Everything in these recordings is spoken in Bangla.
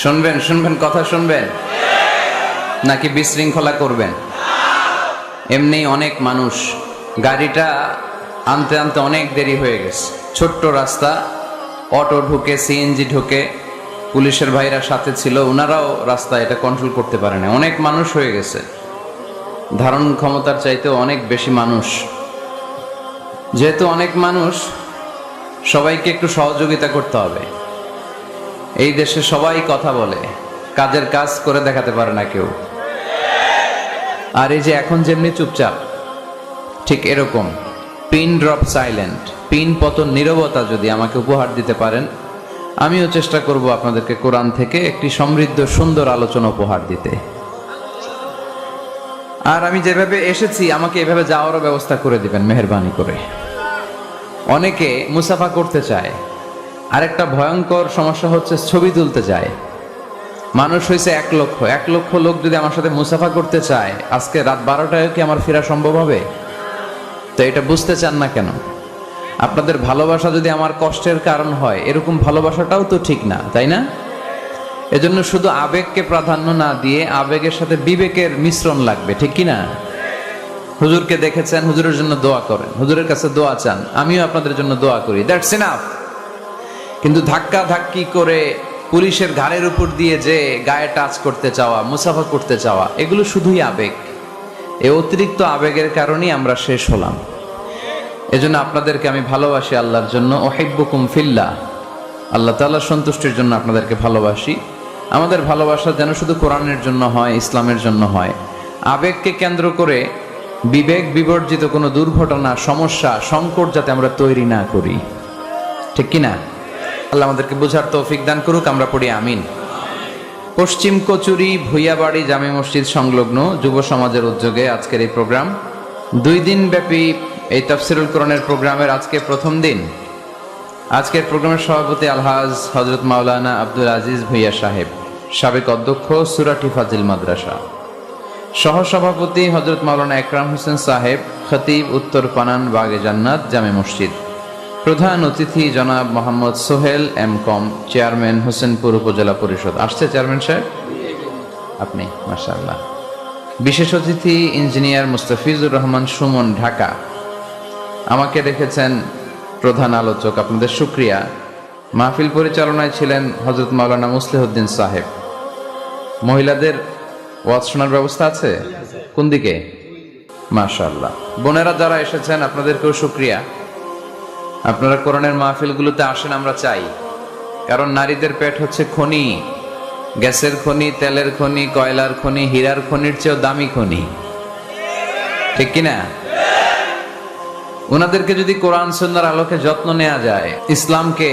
শুনবেন শুনবেন কথা শুনবেন নাকি বিশৃঙ্খলা করবেন? এমনি অনেক মানুষ, গাড়িটা আনতে আনতে অনেক দেরি হয়ে গেছে, ছোট্ট রাস্তা, অটো ঢুকে সিএনজি ঢুকে, পুলিশের ভাইরা সাথে ছিল, ওনারাও রাস্তা এটা কন্ট্রোল করতে পারে না, অনেক মানুষ হয়ে গেছে, ধারণ ক্ষমতার চাইতেও অনেক বেশি মানুষ। যেহেতু অনেক মানুষ, সবাইকে একটু সহযোগিতা করতে হবে। এই দেশে সবাই কথা বলে, কাজের কাজ করে দেখাতে পারে না কেউ। আর এই যে এখন যেমনি চুপচাপ, ঠিক এরকম পিন ড্রপ সাইলেন্ট, পিন পতন নীরবতা যদি আমাকে উপহার দিতে পারেন, আমিও চেষ্টা করব আপনাদেরকে কোরআন থেকে একটি সমৃদ্ধ সুন্দর আলোচনা উপহার দিতে। আর আমি যেভাবে এসেছি আমাকে এভাবে যাওয়ারও ব্যবস্থা করে দিবেন মেহেরবানি করে। অনেকে মুসাফা করতে চায়, আরেকটা ভয়ঙ্কর সমস্যা হচ্ছে ছবি তুলতে চায়। মানুষ হয়েছে 1 লক্ষ, 1 লক্ষ লোক যদি আমার সাথে মুসাফা করতে চায়, আজকে রাত 12টায় কি আমার ফেরা সম্ভব হবে? তো এটা বুঝতে চান না কেন? আপনাদের ভালোবাসা যদি আমার কষ্টের কারণ হয়, এরকম ভালোবাসাটাও তো ঠিক না, তাই না? এজন্য শুধু আবেগকে প্রাধান্য না দিয়ে আবেগের সাথে বিবেকের মিশ্রণ লাগবে, ঠিক কি না? হুজুরকে দেখেছেন, হুজুরের জন্য দোয়া করেন, হুজুরের কাছে দোয়া চান, আমিও আপনাদের জন্য দোয়া করি, দ্যাটস এনাফ। কিন্তু ধাক্কা ধাক্কি করে পুলিশের ঘাড়ের উপর দিয়ে যে গায়ে টাচ করতে চাওয়া, মুসাফা করতে চাওয়া, এগুলো শুধুই আবেগ। এই অতিরিক্ত আবেগের কারণেই আমরা শেষ হলাম। এজন্য আপনাদেরকে আমি ভালোবাসি আল্লাহর জন্য, ওহিব্বুকুম ফিল্লাহ, আল্লাহ তাআলার সন্তুষ্টির জন্য আপনাদেরকে ভালোবাসি। আমাদের ভালোবাসা যেন শুধু কোরআনের জন্য হয়, ইসলামের জন্য হয়। আবেগকে কেন্দ্র করে বিবেক বিবর্জিত কোনো দুর্ঘটনা, সমস্যা, সংকট যাতে আমরা তৈরি না করি, ঠিক কিনা? আল্লাহ আমাদেরকে বোঝার তৌফিক দান করুক, আমরা পড়ি আমিন। পশ্চিম কচুরি ভুইয়াবাড়ি জামে মসজিদ সংলগ্ন যুব সমাজের উদ্যোগে আজকের এই প্রোগ্রাম, 2 দিন ব্যাপী এই তাফসিরুল কোরআনের প্রোগ্রামের আজকে প্রথম দিন। আজকের প্রোগ্রামের সভাপতি আলহাজ হযরত মাওলানা আব্দুল আজিজ ভুইয়া সাহেব, সাবেক অধ্যক্ষ সুরাটি ফাজিল মাদ্রাসা। সহসভাপতি হযরত মাওলানা একরাম হোসেন সাহেব, খতিব উত্তর পানান বাগে জান্নাত জামে মসজিদ। প্রধান অতিথি জনাব মোহাম্মদ সোহেল এম কম, চেয়ারম্যান হোসেনপুর উপজেলা পরিষদ। আসছে চেয়ারম্যান সাহেব? আপনি? মাশাআল্লাহ। বিশেষ অতিথি ইঞ্জিনিয়ার মুস্তাফিজুর রহমান সুমন, ঢাকা। আমাকে রেখেছেন প্রধান আলোচক, আপনাদের শুকরিয়া। মাহফিল পরিচালনায় ছিলেন হযরত মাওলানা মুসলিহুদ্দিন সাহেব। মহিলাদের ওয়াজ শোনার ব্যবস্থা আছে কোন দিকে? মাশাআল্লাহ। বোনেরা যারা এসেছেন, আপনাদেরকেও শুকরিয়া। আপনারা কোরআনের মাহফিলগুলোতে আসেন, আমরা চাই। কারণ নারীদের পেট হচ্ছে খনি, গ্যাসের খনি, তেলের খনি, কয়লার খনি, হীরার খনির চেয়েও দামি খনি, ঠিক কিনা? ওনাদেরকে যদি কোরআন সুন্নাহর আলোকে যত্ন নেওয়া যায়, ইসলামকে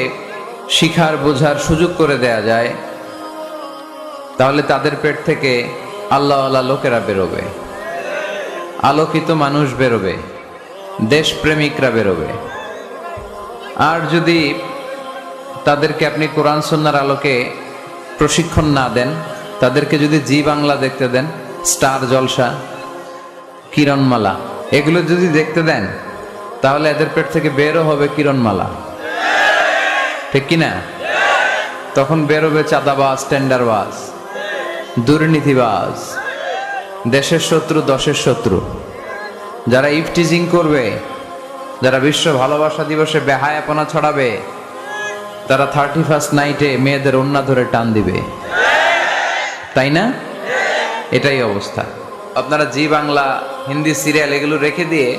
শিখার বোঝার সুযোগ করে দেয়া যায়, তাহলে তাদের পেট থেকে আল্লাহওয়ালা লোকেরা বেরোবে, আলোকিত মানুষ বেরোবে, দেশপ্রেমিকরা বেরোবে। আর যদি তাদেরকে আপনি কোরআন সুন্নাহর আলোকে প্রশিক্ষণ না দেন, তাদেরকে যদি জি বাংলা দেখতে দেন, স্টার জলসা, কিরণমালা, এগুলো যদি দেখতে দেন, তাহলে এদের পেট থেকে বেরো হবে কিরণমালা, ঠিক কিনা? তখন বেরোবে চাঁদাবাজ, টেন্ডারবাজ, দুর্নীতিবাজ, দেশের শত্রু, দশের শত্রু, যারা ইফটিজিং করবে, যারা বিশ্ব ভালোবাসা দিবসে বেহায়াপনা ছড়াবে, তারা 31st নাইটে মেয়েদের ওন্না ধরে টান দিবে, তাই না? এটাই অবস্থা। আপনারা জি বাংলা, হিন্দি সিরিয়াল এগুলো রেখে দিয়ে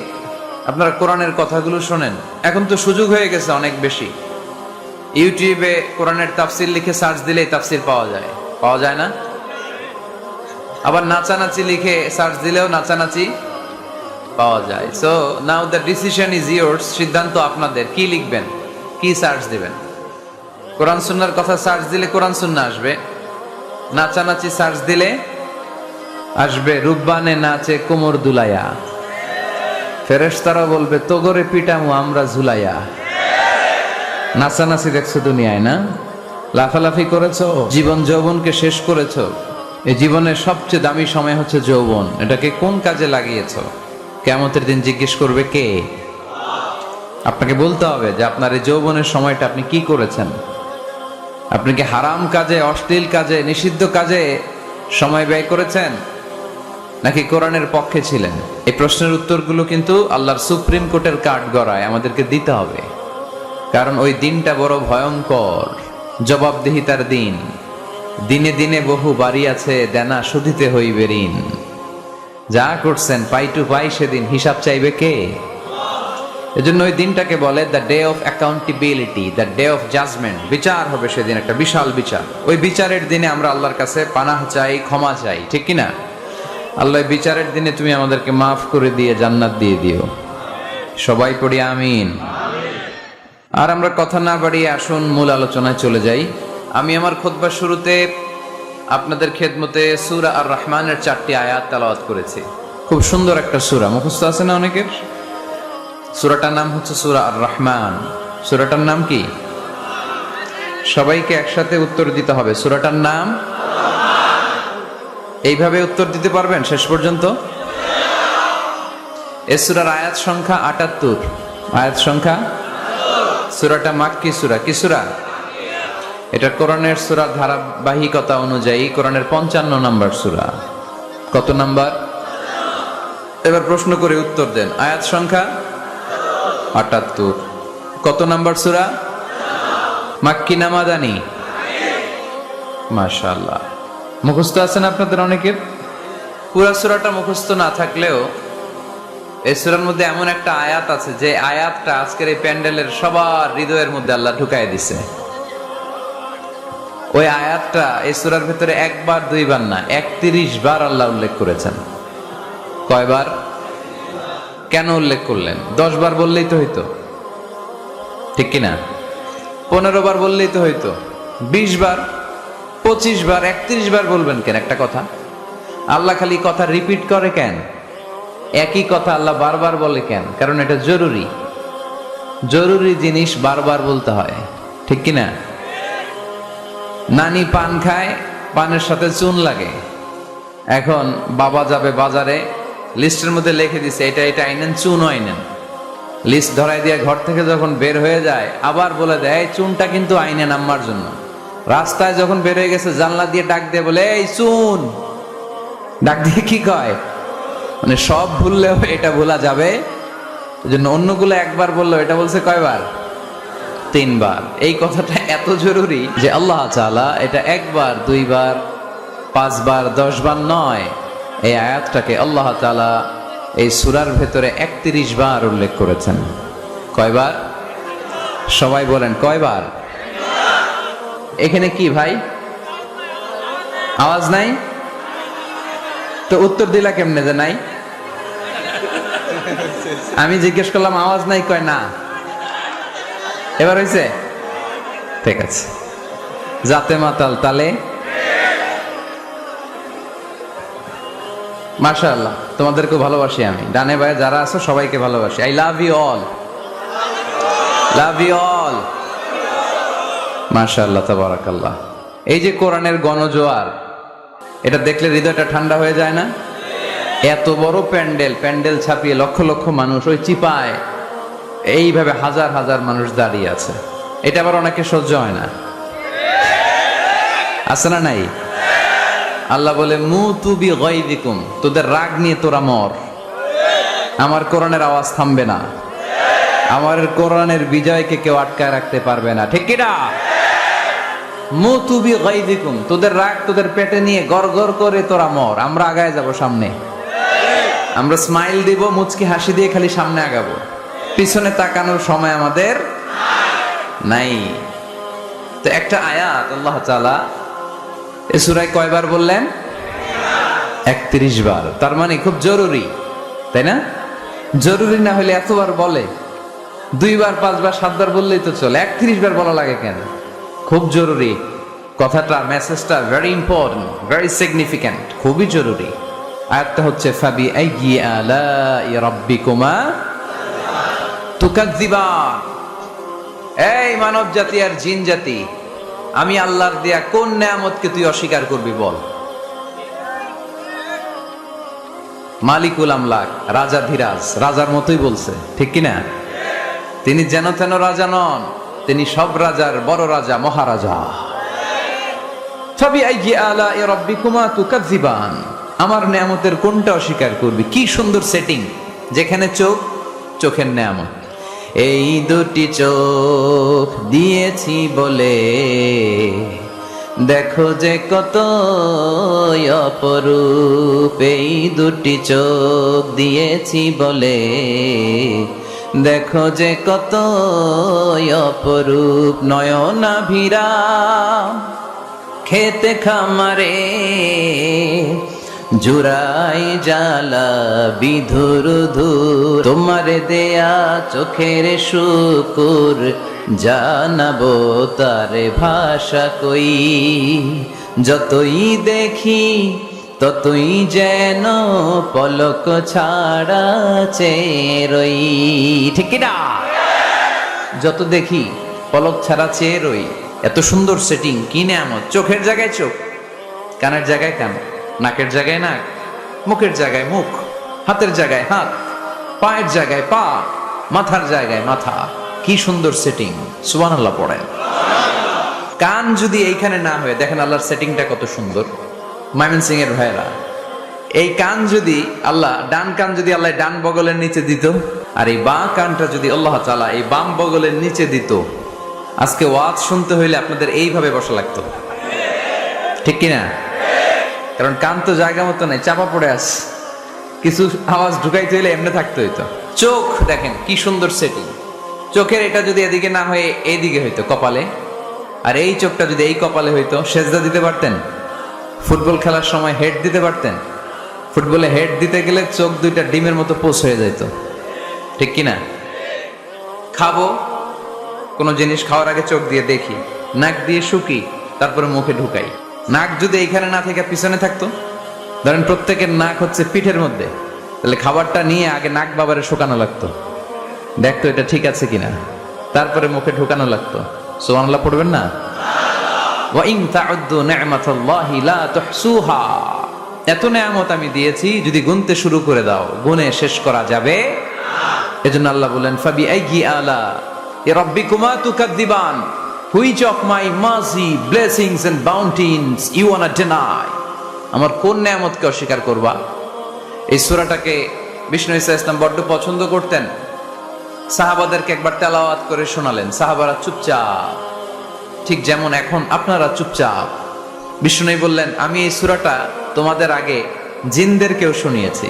আপনারা কোরআনের কথাগুলো শোনেন। এখন তো সুযোগ হয়ে গেছে অনেক বেশি। ইউটিউবে কোরআনের তাফসির লিখে সার্চ দিলেই তাফসির পাওয়া যায় না? আবার নাচানাচি লিখে সার্চ দিলেও নাচানাচি পাওয়া যায়। So now the decision is yours, সিদ্ধান্ত আপনাদের, কি লিখবেন, কি সার্চ দিবেন। কোরআন সুন্নাহর কথা সার্চ দিলে কোরআন সুন্নাহ আসবে, নাচানাচি সার্চ দিলে আসবে রুব্বানে নাচে কোমর দুলাইয়া, ফেরেশতারা বলবে তোগরে পিটামু আমরা ঝুলাইয়া। নাচানাচি দেখছো দুনিয়ায় না? লাফালাফি করেছো, জীবন যৌবনকে শেষ করেছো। এই জীবনের সবচেয়ে দামি সময় হচ্ছে যৌবন, এটাকে কোন কাজে লাগিয়েছো? কিয়ামতের দিন জিজ্ঞেস করবে কে? আপনাকে বলতে হবে যে আপনার এই যৌবনের সময়টা আপনি কি করেছেন। আপনি কি হারাম কাজে, অশ্লীল কাজে, নিষিদ্ধ কাজে সময় ব্যয় করেছেন, নাকি কোরআনের পক্ষে ছিলেন? এই প্রশ্নের উত্তরগুলো কিন্তু আল্লাহর সুপ্রিম কোর্টের কাঠ গড়ায় আমাদেরকে দিতে হবে, কারণ ওই দিনটা বড় ভয়ঙ্কর, জবাবদিহিতার দিন। দিনে দিনে বহু বাড়ি আছে, দেনা শুধিতে হইবে ঋণ। যা করছেন পাই টু পাই, সেদিন হিসাব চাইবে কে? এজন্য ওই দিনটাকে বলে the day of accountability, the day of judgement. বিচার হবে সেদিন, একটা বিশাল বিচার। ওই বিচারের দিনে আমরা আল্লাহর কাছে পানাহ চাই, ক্ষমা চাই, ঠিক কিনা? আল্লাহ বিচারের দিনে তুমি আমাদেরকে মাফ করে দিয়ে জান্নাত দিয়ে দিও। সবাই পড়ি আমিন। আর আমরা কথা না বাড়িয়ে আসুন মূল আলোচনায় চলে যাই। আমি আমার খুতবার শুরুতে আপনাদের খেদমতে সূরা আর রহমানের 4টি আয়াত তেলাওয়াত করেছি। খুব সুন্দর একটা সূরা, মুখস্থ আছে না অনেকের? সূরাটার নাম হচ্ছে সূরা আর রহমান। সূরাটার নাম কি? সবাইকে একসাথে উত্তর দিতে হবে। সূরাটার নাম? এইভাবে উত্তর দিতে পারবেন শেষ পর্যন্ত? এই সূরার আয়াত সংখ্যা 78। আয়াত সংখ্যা? সূরাটা মাক্কি সূরা। কি সূরা? এটা কোরআনের সূরা ধারাবাহিকতা অনুযায়ী কোরআনের 55 নম্বর সূরা। কত নাম্বার? এবার প্রশ্ন করে উত্তর দেন। আয়াত সংখ্যা 78। কত নাম্বার সূরা? মাক্কি না মাদানী? মাশাআল্লাহ, মুখস্থ আছেন আপনাদের অনেকের? পুরা সূরাটা মুখস্থ না থাকলেও এই সূরার মধ্যে এমন একটা আয়াত আছে যে আয়াতটা আজকের এই প্যান্ডেলের সবার হৃদয়ের মধ্যে আল্লাহ ঢুকাই দিছে। ওই আয়াতটা এই সূরার ভিতরে একবার দুইবার না, 31 বার আল্লাহ উল্লেখ করেছেন। কয়বার? কেন উল্লেখ করলেন? 10 বার বললেই তো হইতো, ঠিক কিনা? 15 বার বললেই তো হইতো। 20 বার, 25 বার, 31 বার বলবেন কেন একটা কথা? আল্লাহ খালি কথা রিপিট করে কেন? একই কথা আল্লাহ বারবার বলে কেন? কারণ এটা জরুরি। জরুরি জিনিস বারবার বলতে হয়, ঠিক কিনা? নানি পান খায়, পানের সাথে চুন লাগে। এখন বাবা যাবে বাজারে, লিস্টের মধ্যে লিখে দিছে এটা এটা আইনেন, চুনও আইনেন। লিস্ট ধরাই দিয়ে ঘর থেকে যখন বের হয়ে যায় আবার বলে দেয় চুনটা কিন্তু আইনেন আম্মার জন্য। রাস্তায় যখন বের হয়ে গেছে জানলা দিয়ে ডাক দিয়ে বলে এই চুন। ডাক দিয়ে কি কয়? মানে সব ভুললেও এটা ভোলা যাবে, এই জন্য অন্যগুলো একবার বললো, এটা বলছে কয়বার? 3 বার। এই কথাটা এত জরুরি যে আল্লাহ তাআলা এটা 1 বার, 2 বার, 5 বার, 10 বার নয়, এই আয়াতটাকে আল্লাহ তাআলা এই সূরার ভেতরে 31 বার উল্লেখ করেছেন। কয়বার? সবাই বলেন কয়বার? এখানে কি ভাই আওয়াজ নাই? তো উত্তর দিলা কেমনে যে নাই? আমি জিজ্ঞেস করলাম আওয়াজ নাই, কয় না। এবার হয়েছে? ঠিক আছে। জাতে মাতাল তালে মাশাআল্লাহ, তোমাদেরকে ভালোবাসি আমি। ডানে বায়ে যারা আছো সবাইকে ভালোবাসি। I love you all, love you all. মাশাআল্লাহ, তাবারাকাল্লাহ। এই যে কোরআনের গণজোয়ার, এটা দেখলে হৃদয়টা ঠান্ডা হয়ে যায় না? এত বড় প্যান্ডেল, প্যান্ডেল ছাপিয়ে লক্ষ লক্ষ মানুষ, ওই চিপায় এইভাবে হাজার হাজার মানুষ দাঁড়িয়ে আছে। এটা আবার অনেকে সহ্য হয় না, আছে না নাই? আল্লাহ বলে মুতু বিগাইযিকুম, তোদের রাগ নিয়ে তোরা মর। আমার কোরআনের আওয়াজ থামবে না, আমার কোরআনের বিজয়কে কেউ আটকায় রাখতে পারবে না, ঠিক কিনা? মুতু বিগাইযিকুম, তোদের রাগ তোদের পেটে নিয়ে গড়গড় করে তোরা মর। আমরা আগায় যাব সামনে, আমরা স্মাইল দিব, মুচকি হাসি দিয়ে খালি সামনে আগাবো। পিছনে তাকানোর সময় আমাদের নাই। তো একটা আয়াত আল্লাহ তাআলা এই সূরায় কয়বার বললেন? 31 বার। তার মানে খুব জরুরি, তাই না? জরুরি না হলে এতবার বলে? 2 বার, 5 বার, 7 বার বললেই তো চলে, 31 বার বলা লাগে কেন? খুব জরুরি কথাটা, মেসেজটা ভেরি ইম্পর্টেন্ট, ভেরি সিগনিফিক্যান্ট, খুবই জরুরি। আয়াতটা হচ্ছে ফাবি আইয়ি আলাই রাব্বিকুমা তুকাজ্জিবান। এই মানব জাতি আর জিন জাতি, আমি আল্লাহর দেয়া কোন নেয়ামতকে তুই অস্বীকার করবি বল? মালিকুল আমলাক, রাজা ধীরাজ, রাজার মতোই বলছে, ঠিক কিনা? তিনি যেন তেন রাজা নন, তিনি সব রাজার বড় রাজা, মহারাজা। ফাবিআইয়ি আলাኢ রাব্বিকুমা তুকাযযিবান, আমার নেয়ামতের কোনটা অস্বীকার করবি? কি সুন্দর সেটিং, যেখানে চোখ, চোখের নেয়ামত। এই দুটি চোখ দিয়েছি বলে দেখো যে কত অপরূপ, এই দুটি চোখ দিয়েছি বলে দেখো যে কত অপরূপ। নয়নাভিরা খেতে খামারে জুড়াই জালা বিধুর ধুর, তোমারে দেয়া চোখের শুকুর জানাবো তারে ভাষা কই। যতই দেখি ততই যেন পলক ছাড়া চেয়ে রই। ঠিক না? যত দেখি পলক ছাড়া চেয়ে রই। এত সুন্দর সেটিং, কি নেয়ামত! চোখের জায়গায় চোখ, কানের জায়গায় কান, নাকের জায়গায় নাক, মুখের জায়গায় মুখ, হাতের জায়গায় হাত, পায়ের জায়গায় পা, মাথার জায়গায় মাথা। কি সুন্দর সেটিং! সুবহানাল্লাহ পড়েন। কান যদি এইখানে না হয়ে, দেখেন আল্লাহর সেটিংটা কত সুন্দর। ময়মনসিং এর ভাইরা, এই কান যদি আল্লাহ, ডান কান যদি আল্লাহ ডান বগলের নিচে দিত, আর এই বাঁ কানটা যদি আল্লাহ তাআলা এই বাম বগলের নিচে দিত, আজকে ওয়াজ শুনতে হইলে আপনাদের এইভাবে বসা লাগতো। ঠিক কিনা? কারণ কান তো জায়গা মতো নাই, চাপা পড়ে আছে। কিছু আওয়াজ ঢুকাইতে হইলে এমনি থাকতে হইতো। চোখ দেখেন কি সুন্দর সেটিং। চোখের এটা যদি এদিকে না হয়ে এইদিকে হইতো কপালে, আর এই চোখটা যদি এই কপালে হইতো, সেজদা দিতে পারতেন? ফুটবল খেলার সময় হেড দিতে পারতেন? ফুটবলে হেড দিতে গেলে চোখ দুইটা ডিমের মতো পোষ হয়ে যেত। ঠিক কিনা? খাবো কোনো জিনিস, খাওয়ার আগে চোখ দিয়ে দেখি, নাক দিয়ে শুকি, তারপরে মুখে ঢুকাই। নাক যদি এইখানে না থেকে পিছনে থাকতো, ধরেন প্রত্যেকের নাক হচ্ছে পিঠের মধ্যে, তাহলে খাবারটা নিয়ে আগে নাক বাবারে শুকানো লাগতো, দেখতো এটা ঠিক আছে কিনা, তারপরে মুখে ঢুকানো লাগতো। সুবহানাল্লাহ পড়বেন না? ওয়া ইন তাউদ্দু নি'মাতাল্লাহি লা তুহসুহা, এত নেয়ামত আমি দিয়েছি, যদি গুনতে শুরু করে দাও গুনে শেষ করা যাবে না। এজন্য আল্লাহ বলেন ফাবিআইয়ি আলা'i রাব্বিকুমা তুকাযযিবান, which of my mercy, blessings and bounties you wanna deny? আমার কোন নেয়ামতকে অস্বীকার করবা? এই সূরাটাকে বিষ্ণু ঈসা ইসলাম বড্ড পছন্দ করতেন। সাহাবাদেরকে একবার তেলাওয়াত করে শোনালেন, সাহাবারা চুপচাপ, ঠিক যেমন এখন আপনারা চুপচাপ। বিষ্ণু বললেন, আমি এই সূরাটা তোমাদের আগে জিনদেরকেও শুনিয়েছি।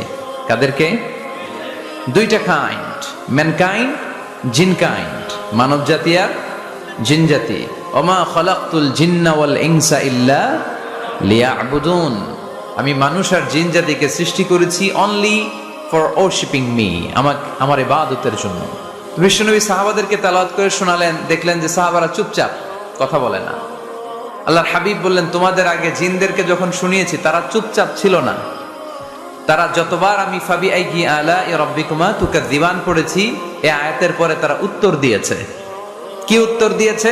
কাদেরকে? দুইটা কাইন্ড, ম্যানকাইন্ড, জিনকাইন্ড, মানব জাতি আর জিন জাতি। ওমা খালাকতুল জিন্না ওয়াল ইনসা ইল্লা লিয়াবুদুন, আমি মানুষ আর জিন জাতিকে সৃষ্টি করেছি অনলি ফর ওরশিপিং মি, আমার ইবাদতের জন্য। বিশ্বনবী সাহাবাদেরকে তেলাওয়াত করে শোনালেন, দেখলেন যে সাহাবারা চুপচাপ, কথা বলে না। আল্লাহর হাবিব বললেন, তোমাদের আগে জিনদেরকে যখন শুনিয়েছি তারা চুপচাপ ছিল না, তারা যতবার আমি ফাবিআইয়ি আলা'i রাব্বিকুমা তুকাযযিবান পড়েছি, এই আয়াতের পরে তারা উত্তর দিয়েছে। কি উত্তর দিয়েছে?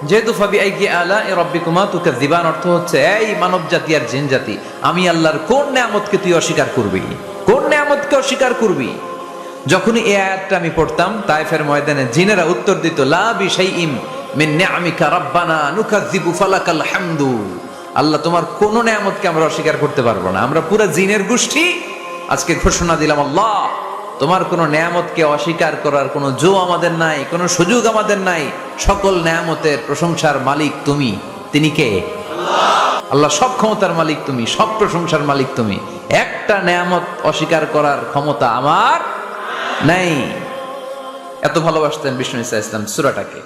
যেহেতু ফাবিআইয়ি আলা'i রাব্বিকুমা তুকাযযিবান অর্থ হচ্ছে, এই মানব জাতি আর জিন জাতি, আমি আল্লাহর কোন নেয়ামতকে তুই অস্বীকার করবি? কোন নেয়ামতকে অস্বীকার করবি? যখনই এই আয়াতটা আমি পড়তাম, তায়েফের ময়দানে জিনেরা উত্তর দিত, লা বিশাইইম মিন নি'আমিকা রাব্বানা নুকাযযিবু ফালাকাল হামদু, আল্লাহ তোমার কোন নেয়ামতকে আমরা অস্বীকার করতে পারবো না। আমরা পুরো জিনের গোষ্ঠী আজকে ঘোষণা দিলাম, আল্লাহ তোমার কোন নেয়ামতকে অস্বীকার করার কোন জো আমাদের নাই, কোন সুযোগ আমাদের নাই। সকল নেয়ামতের প্রশংসার মালিক তুমি। তিনি কে? আল্লাহ। সব ক্ষমতার মালিক তুমি, সব প্রশংসার মালিক তুমি। একটা নেয়ামত অস্বীকার করার ক্ষমতা আমার নাই। এত ভালোবাসতেন বিষ্ণু ঈসা ইসলাম সূরাটাকে।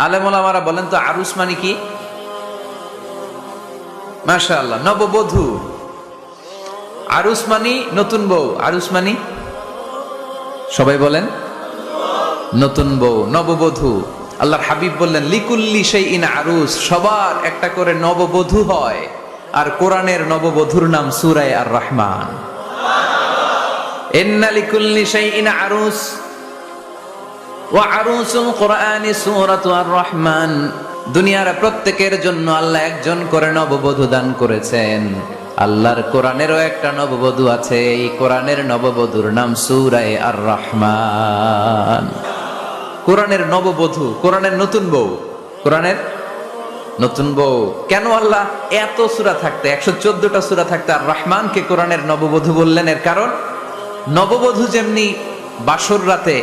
আলেম ওলামারা বলেন তো, আরুস মানে কি? মাশাআল্লাহ, নববধূ। আরুস মানি নতুন বউ। আরুস মানি, সবাই বলেন, নতুন বউ, নববধূ। আল্লাহর হাবিব বললেন, লিকুল্লি শাইইন আরুস, সবার একটা করে নববধূ হয়। আর কোরআনের নববধূর নাম সূরা আর রহমান। ইন্না লিকুল্লি শাইইন আরুস ওয়া আরুসুল কোরআনি সূরাতু আর রহমান। দুনিয়ার প্রত্যেকের জন্য আল্লাহ একজন করে নববধূ দান করেছেন। আল্লাহর কোরআনেরও একটা নববধূ আছে, এই কোরআনের নববধূর নাম সূরা আর রহমান। কোরআনের নববধূ, কোরআনের নতুন বউ, কোরআনের নতুন বউ। কেন আল্লাহ এত সূরা থাকতে 114টা সূরা থাকতে আর রহমানকে কোরআনের নববধূ বললেন? এর কারণ নববধূ যেমনি বাসর রাতে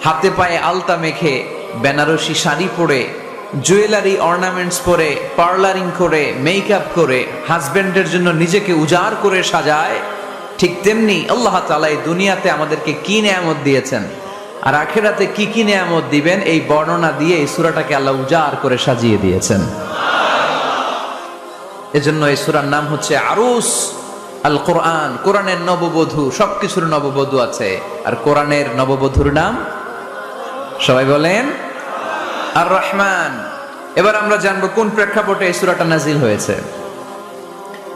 হাতে পায়ে আলতা মেখে বেনারসি শাড়ি পরে জুয়েলারি অর্নামেন্টস পরে পার্লারিং করে মেকআপ করে হাজবেন্ডের জন্য নিজেকে উজাড় করে সাজায়, ঠিক তেমনি আল্লাহ তাআলা এই দুনিয়াতে আমাদেরকে কি নেয়ামত দিয়েছেন আর আখিরাতে কি কি নেয়ামত দিবেন এই বর্ণনা দিয়ে এই সূরাটাকে আল্লাহ উজাড় করে সাজিয়ে দিয়েছেন। এজন্য এই সূরার নাম হচ্ছে আরুস আল কোরআন, কোরআনের নববধূ। সবকিছুর নববধূ আছে, আর কোরআনের নববধূর নাম সবাই বলেন আর রহমান। এবার আমরা জানবো কোন প্রেক্ষাপটে এই সূরাটা নাজিল হয়েছে।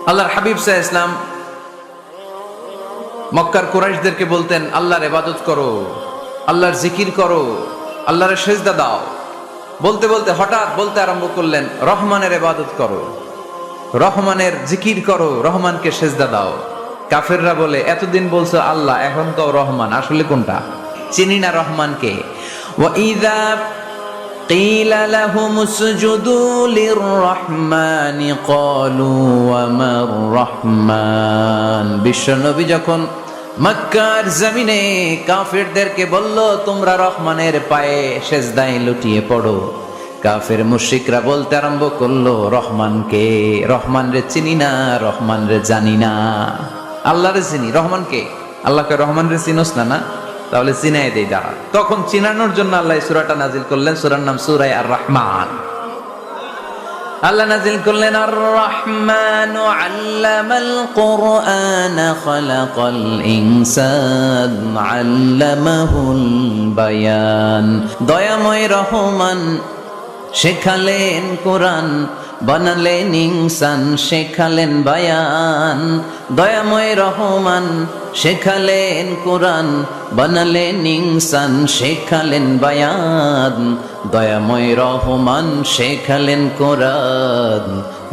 আল্লাহর হাবিব সাল্লাল্লাহু আলাইহি ওয়াসাল্লাম মক্কার কুরাইশদেরকে বলতেন, আল্লাহর ইবাদত করো, আল্লাহর জিকির করো, আল্লাহর সেজদা দাও। বলতে বলতে হঠাৎ বলতে আরম্ভ করলেন, রহমানের ইবাদত করো, রহমানের জিকির করো, রহমানকে সেজদা দাও। কাফেররা বলে, এতদিন বলছো আল্লাহ, এখন তো রহমান, আসলে কোনটা? চিনি না রহমানকে। ওয়াইযা قيل لهم اسجدوا للرحمن قالوا وما الرحمن। বিশ্বনবী যখন মক্কার জমিনে কাফেরদেরকে বলল, তোমরা রহমানের পায়ে সেজদায় লুটিয়ে পড়ো, কাফের মুশরিকরা বলতে আরম্ভ করলো, রহমানকে? রহমান রে চিনি না, রহমান রে জানি না। আল্লাহ রে চিনি, রহমানকে? আল্লাহকে রহমান রে চিনোস না? না, তাহলে চিনাই দেই দাঁড়া। তখন চিনানোর জন্য আল্লাহ এই সূরাটা নাজিল করলেন। সূরার নাম সূরা আর রহমান। আল্লাহ নাজিল করলেন, আর রহমান আল্লামাল কুরআন খালাকাল ইনসান আল্লামাহুল বায়ান। দয়াময় রহমান শেখালেন কোরআন, বানালেন ইনসান, শেখালেন বায়ান। দয়াময় রহমান শেখালেন কোরআন, বানালেন ইনসান, শেখালেন বায়ান। দয়াময় রহমান শেখালেন কোরআন,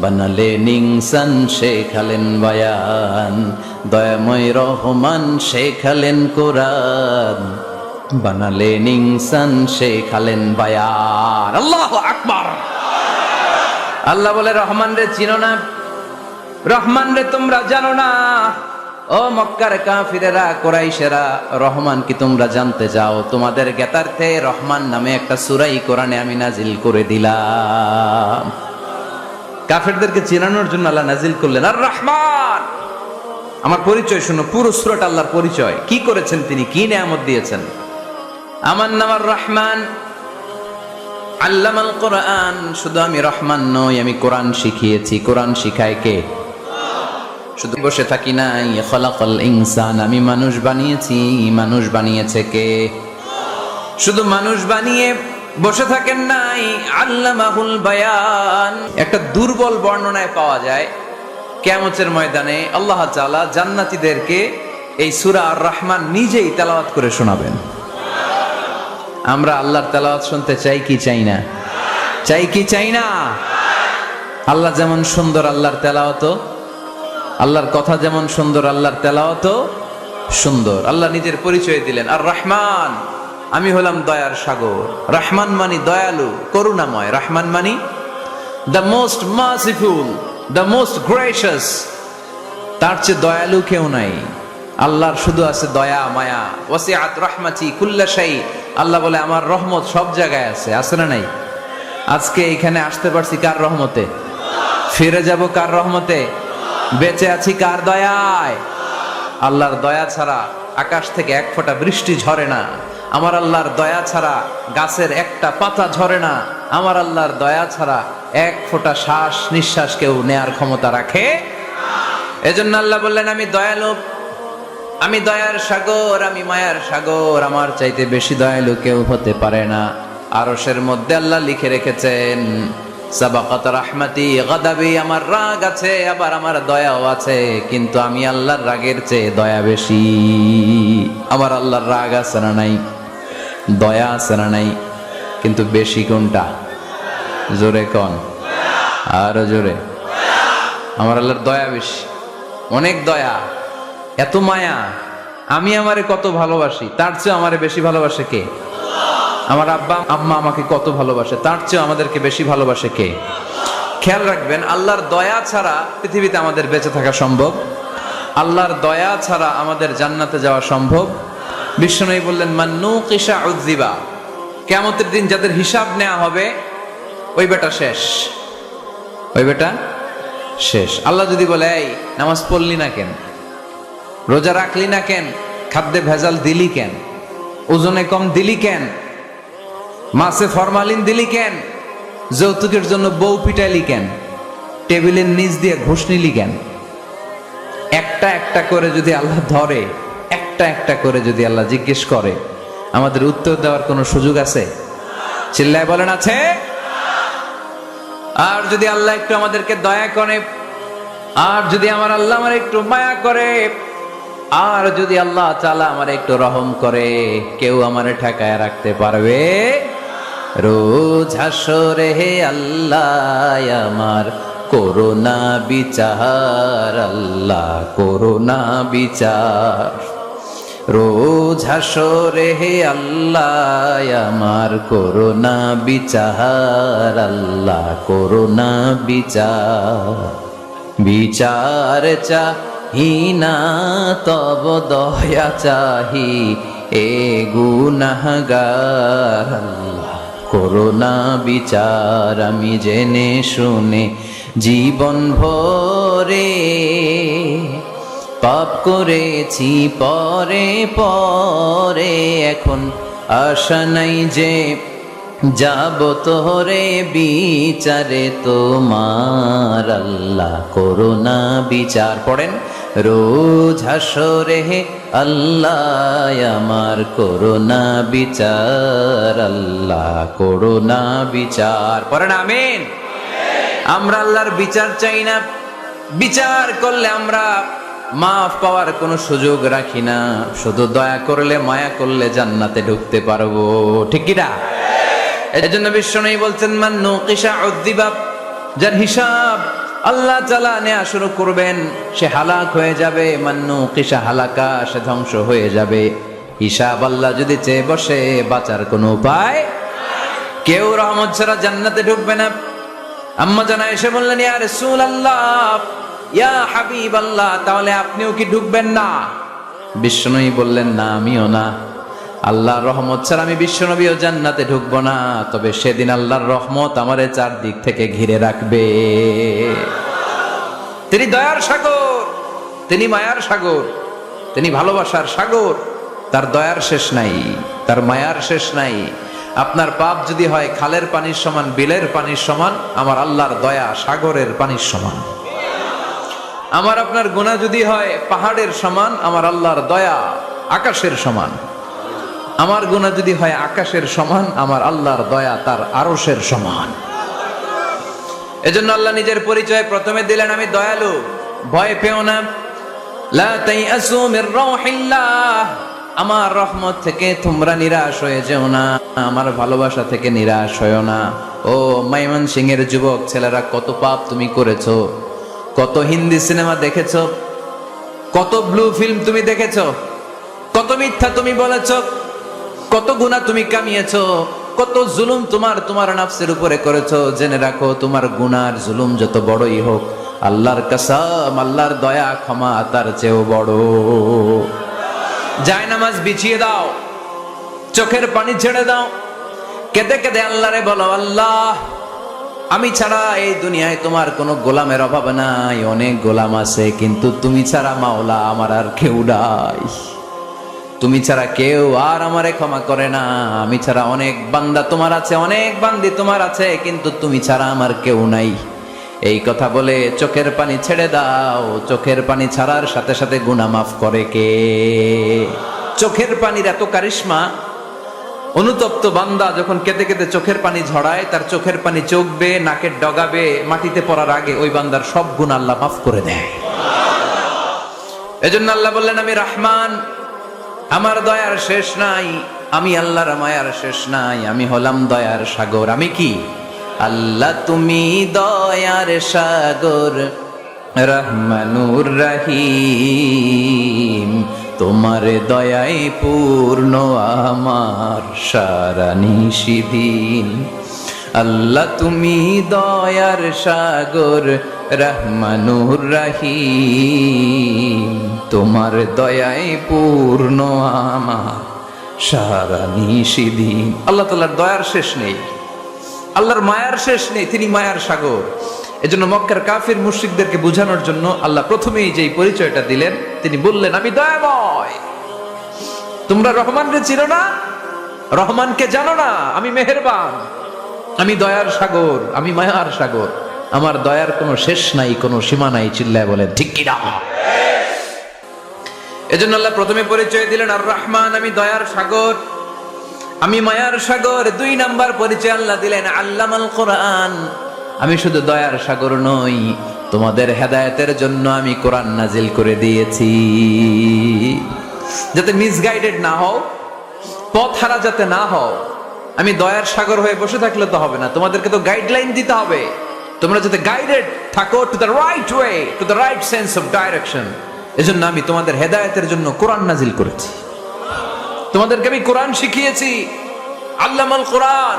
বানালেন ইনসান, শেখালেন বায়ান। দয়াময় রহমান শেখালেন কোরআন, বানালেন ইনসান, শেখালেন বায়ান। আল্লাহু আকবার। আল্লাহ বলে, রহমান রে চিনো না, রহমান রে তোমরা জানো না। ও মক্কার কাফিরেরা, কুরাইশেরা, রহমান কি তোমরা জানতে চাও? তোমাদের জ্ঞাতার্থে রহমান নামে একটা সূরাই কোরআনে আমি নাজিল করে দিলাম। কাফেরদেরকে চিনানোর জন্য আল্লাহ নাজিল করলেন আর রহমান। আমার পরিচয় শুনো, পুরো সূরাটা আল্লাহর পরিচয়, কি করেছেন তিনি, কি নিয়ামত দিয়েছেন। আমার নাম আর রহমান, আল্লামাল কোরআন। শুধু আমি রহমান নই, আমি কোরআন শিখিয়েছি। কোরআন শিখায় কে? শুধু বসে থাকি নাই। খালাকাল ইনসান, আমি মানুষ বানিয়েছি। মানুষ বানিয়েছে কে? শুধু মানুষ বানিয়ে বসে থাকেন নাই, আল্লামাহুল বায়ান। একটা দুর্বল বর্ণনায় পাওয়া যায়, কিয়ামতের ময়দানে আল্লাহ তাআলা জান্নাতীদেরকে এই সূরা আর রহমান নিজেই তেলাওয়াত করে শোনাবেন। আমরা আল্লাহর তেলাওয়াত শুনতে চাই কি চাই না? চাই কি চাই না? আল্লাহ যেমন সুন্দর, আল্লাহর তেলাওয়াত, আল্লাহর কথা যেমন সুন্দর, আল্লাহর তেলাওয়াত সুন্দর। আল্লাহ নিজের পরিচয় দিলেন, আর রহমান, আমি হলাম দয়ার সাগর। রহমান মানি দয়ালু, করুণাময়। রহমান মানি the most merciful, the most gracious. তার চেয়ে দয়ালু কেউ নাই। আল্লাহর শুধু আছে দয়া মায়া। ওয়াসিআত রাহমাতি কুল্লা শাই। আল্লাহ বলে, আমার রহমত সব জায়গায় আছে। আছে না নাই? আজকে এখানে আসতে পারছি কার রহমতে? ফিরে যাব কার রহমতে? বেঁচে আছি কার দয়ায়? আল্লাহর দয়া ছাড়া আকাশ থেকে এক ফোঁটা বৃষ্টি ঝরে না। আমার আল্লাহর দয়া ছাড়া গাছের একটা পাতা ঝরে না। আমার আল্লাহর দয়া ছাড়া এক ফোঁটা শ্বাস নিঃশ্বাস কেউ নেয়ার ক্ষমতা রাখে। এজন্য আল্লাহ বললেন, আমি দয়ালু, আমি দয়ার সাগর, আমি মায়ার সাগর। আমার চাইতে বেশি দয়ালু কেউ হতে পারে না। আরশের মধ্যে আল্লাহ লিখে রেখেছেন, সাবাকাত রাহমাতি গাদাবি। আমার রাগ আছে, আবার আমার দয়াও আছে, কিন্তু আমি আল্লাহর রাগের চেয়ে দয়া বেশি। আমার আল্লাহর রাগ আছে না নাই? দয়া আছে না নাই? কিন্তু বেশি কোনটা? জোরে কোন, আরো জোরে। আমার আল্লাহর দয়া বেশি, অনেক দয়া, এত মায়া। আমি আমারে কত ভালোবাসি, তার চেয়ে আমারে বেশি ভালোবাসে কে? আমার আব্বা আম্মা আমাকে কত ভালোবাসে, তার চেয়ে আমাদেরকে বেশি ভালোবাসে কে? খেয়াল রাখবেন, আল্লাহর দয়া ছাড়া পৃথিবীতে আমাদের বেঁচে থাকা সম্ভব, আল্লাহর দয়া ছাড়া আমাদের জান্নাতে যাওয়া সম্ভব। বিশ্বনবী বললেন, মান নুকিশা উযযিবা, কিয়ামতের দিন যাদের হিসাব নেওয়া হবে ওই বেটা শেষ, ওই বেটা শেষ। আল্লাহ যদি বলে, এই নামাজ পড়লি না কেন, রোজা রাখলি না কেন, খাদ্যে ভেজাল দিলি কেন, ওজনে কম দিলি কেন, মাছে ফরমালিন দিলি কেন, যৌতুকের জন্য বউ পিটাইলি কেন, টেবিলের নিচ দিয়ে ঘুষ নিলি কেন, একটা একটা করে যদি আল্লাহ ধরে, একটা একটা করে যদি আল্লাহ জিজ্ঞেস করে, আমাদের উত্তর দেওয়ার কোনো সুযোগ আছে? চিল্লায় বলেন আছে? আর যদি আল্লাহ একটু আমাদেরকে দয়া করে, আর যদি আমার আল্লাহ আমার একটু মায়া করে, আর যদি আল্লাহ তাআলা আমার একটু রহম করে, কেউ আমারে ঠেকায় রাখতে পারবে? রোজ হাসরে হে আল্লাহ আমার করোনা বিচার, আল্লাহ করোনা বিচার। রোজ হাসরে হে আল্লাহ আমার করোনা বিচার, আল্লাহ করোনা বিচার। বিচার চাহি না তব দয়া চাহি, এ গুনাহগার, আল্লাহ করোনা বিচার। আমি জেনে শুনে জীবন ভরে পাপ করেছি পরে পরে, এখন আশা নাই যে যাব তোরে বিচারে তোমার, আল্লাহ করোনা বিচার। পড়েন, রোজ হাসরে হে আল্লাহ আমার করোনা বিচার, আল্লাহ করোনা বিচার। পড়েন আমিন। আমরা আল্লাহর বিচার চাই না, বিচার করলে আমরা মাফ পাওয়ার কোনো সুযোগ রাখি না, শুধু দয়া করলে মায়া করলে জান্নাতে ঢুকতে পারবো, ঠিক কি না? এজন্য বিশ্বনবী বলছেন, মান নুকিশা উযযিবা, যার হিসাব আল্লাহ তাআলা নেওয়া শুরু করবেন সে হালাক হয়ে যাবে। মান নুকিশা হালাকা, সে ধ্বংস হয়ে যাবে। হিসাব আল্লাহ যদি চেয়ে বসে, বাঁচার কোনো উপায়? কেউ রহমত ছাড়া জান্নাতে ঢুকবে না। আম্মা জানা এসে বললেন, ইয়া রাসূলুল্লাহ, ইয়া হাবিবাল্লাহ, তাহলে আপনিও কি ঢুকবেন না? বিশ্বনবী বললেন, না আমিও না। আল্লাহর রহমত ছাড়া আমি বিশ্বনবীও জান্নাতে ঢুকবো না, তবে সেদিন আল্লাহর রহমত আমারে চারদিক থেকে ঘিরে রাখবে। তিনি দয়ার সাগর, তিনি মায়ার সাগর, তিনি ভালোবাসার সাগর। তার দয়ার শেষ নাই, তার মায়ার শেষ নাই। আপনার পাপ যদি হয় খালের পানির সমান, বিলের পানির সমান, আমার আল্লাহর দয়া সাগরের পানির সমান। আমার আপনার গুনাহ যদি হয় পাহাড়ের সমান, আমার আল্লাহর দয়া আকাশের সমান। আমার গুনাহ যদি হয় আকাশের সমান, আমার আল্লাহর দয়া তার আরশের সমান। এজন্য আল্লাহ নিজের পরিচয় প্রথমে দিলেন, আমি দয়ালু, ভয় পেও না। লা তাইআসু মির রাউহিল্লাহ, আমার রহমত থেকে তোমরা নিরাশ হয়ে যেও না, আমার ভালোবাসা থেকে নিরাশ হয়ো না। ও ময়মনসিংহের যুবক ছেলেরা, কত পাপ তুমি করেছো, কত হিন্দি সিনেমা দেখেছো, কত ব্লু ফিল্ম তুমি দেখেছো, কত মিথ্যা তুমি বলেছো, কত গুনাহ তুমি কামিয়েছো, কত জুলুম তোমার নাফসের উপরে করেছো। জেনে রাখো, তোমার গুনার জুলুম যত বড়ই হোক, আল্লাহর কসম, আল্লাহর দয়া ক্ষমা তার চেয়েও বড়। জায়নামাজ বিছিয়ে দাও, চোখের পানি ছেড়ে দাও, কেঁদে কেঁদে আল্লাহরে বলো, আল্লাহ আমি ছাড়া এই দুনিয়ায় তোমার কোনো গোলামের অভাব নাই, অনেক গোলাম আছে, কিন্তু তুমি ছাড়া মাওলা আমার আর কেউ নাই। তুমি ছাড়া কেউ আর আমারে ক্ষমা করে না। আমি ছাড়া অনেক বান্দা তোমার আছে, অনেক বান্দি তোমার আছে, কিন্তু তুমি ছাড়া আমার কেউ নাই। এই কথা বলে চোখের পানি ছেড়ে দাও। চোখের পানি ছাড়ার সাথে সাথে গুনাহ মাফ করে কে? চোখের পানির এত কারিশমা, অনুতপ্ত বান্দা যখন কেঁদে কেঁদে চোখের পানি ঝরায়, তার চোখের পানি চোখ বেয়ে নাকের ডগাবে মাটিতে পড়ার আগে ওই বান্দার সব গুনাহ আল্লাহ মাফ করে দেয়। এজন্য আল্লাহ বললেন, আমি রহমান, আমার দয়ার শেষ নাই। আমি আল্লাহর মায়ার শেষ নাই। আমি হলাম দয়ার সাগর। আমি কি? আল্লাহ তুমি দয়ার সাগর, রহমানুর রহিম, তোমার দয়ায় পূর্ণ আমার সারা নিশিদিন। আল্লাহ তুমি দয়ার সাগর রহমানুর রহিম, তোমার দয়ায় পূর্ণ আমার সারা নিশিদিন। আল্লাহ তাআলার দয়ার শেষ নেই, আল্লাহর মায়ার শেষ নেই, তিনি মায়ার সাগর। এজন্য মক্কার কাফির মুশরিকদেরকে বোঝানোর জন্য আল্লাহ প্রথমেই যেই পরিচয়টা দিলেন, তিনি বললেন আমি দয়াময়। তোমরা রহমানকে চিনো না, রহমানকে জানো না, আমি মেহেরবান, আমি দয়ার সাগর, আমি মায়ার সাগর, আমার দয়ার কোনো শেষ নাই, কোনো সীমা নাই। চিল্লায় বলেন ঠিক কি না? এজন্য আল্লাহ প্রথমে পরিচয় দিলেন আর রহমান, আমি দয়ার সাগর, আমি মায়ার সাগর। 2 নাম্বার পরিচয় আল্লাহ দিলেন আল্লামাল কোরআন, আমি শুধু দয়ার সাগর নই, তোমাদের হেদায়েতের জন্য আমি কোরআন নাজিল করে দিয়েছি, যাতে মিসগাইডেড না হও, পথ হারা যাতে না হও। আমি দয়ার সাগর হয়ে বসে থাকলে তো হবে না, তোমাদেরকে তো গাইডলাইন দিতে হবে, তোমরা যাতে গাইডেড থাকো to the right way, to the right sense of direction. এজন্য আমি তোমাদের হেদায়েতের জন্য কোরআন নাজিল করেছি, তোমাদেরকে আমি কোরআন শিখিয়েছি। আল্লামাল কোরআন,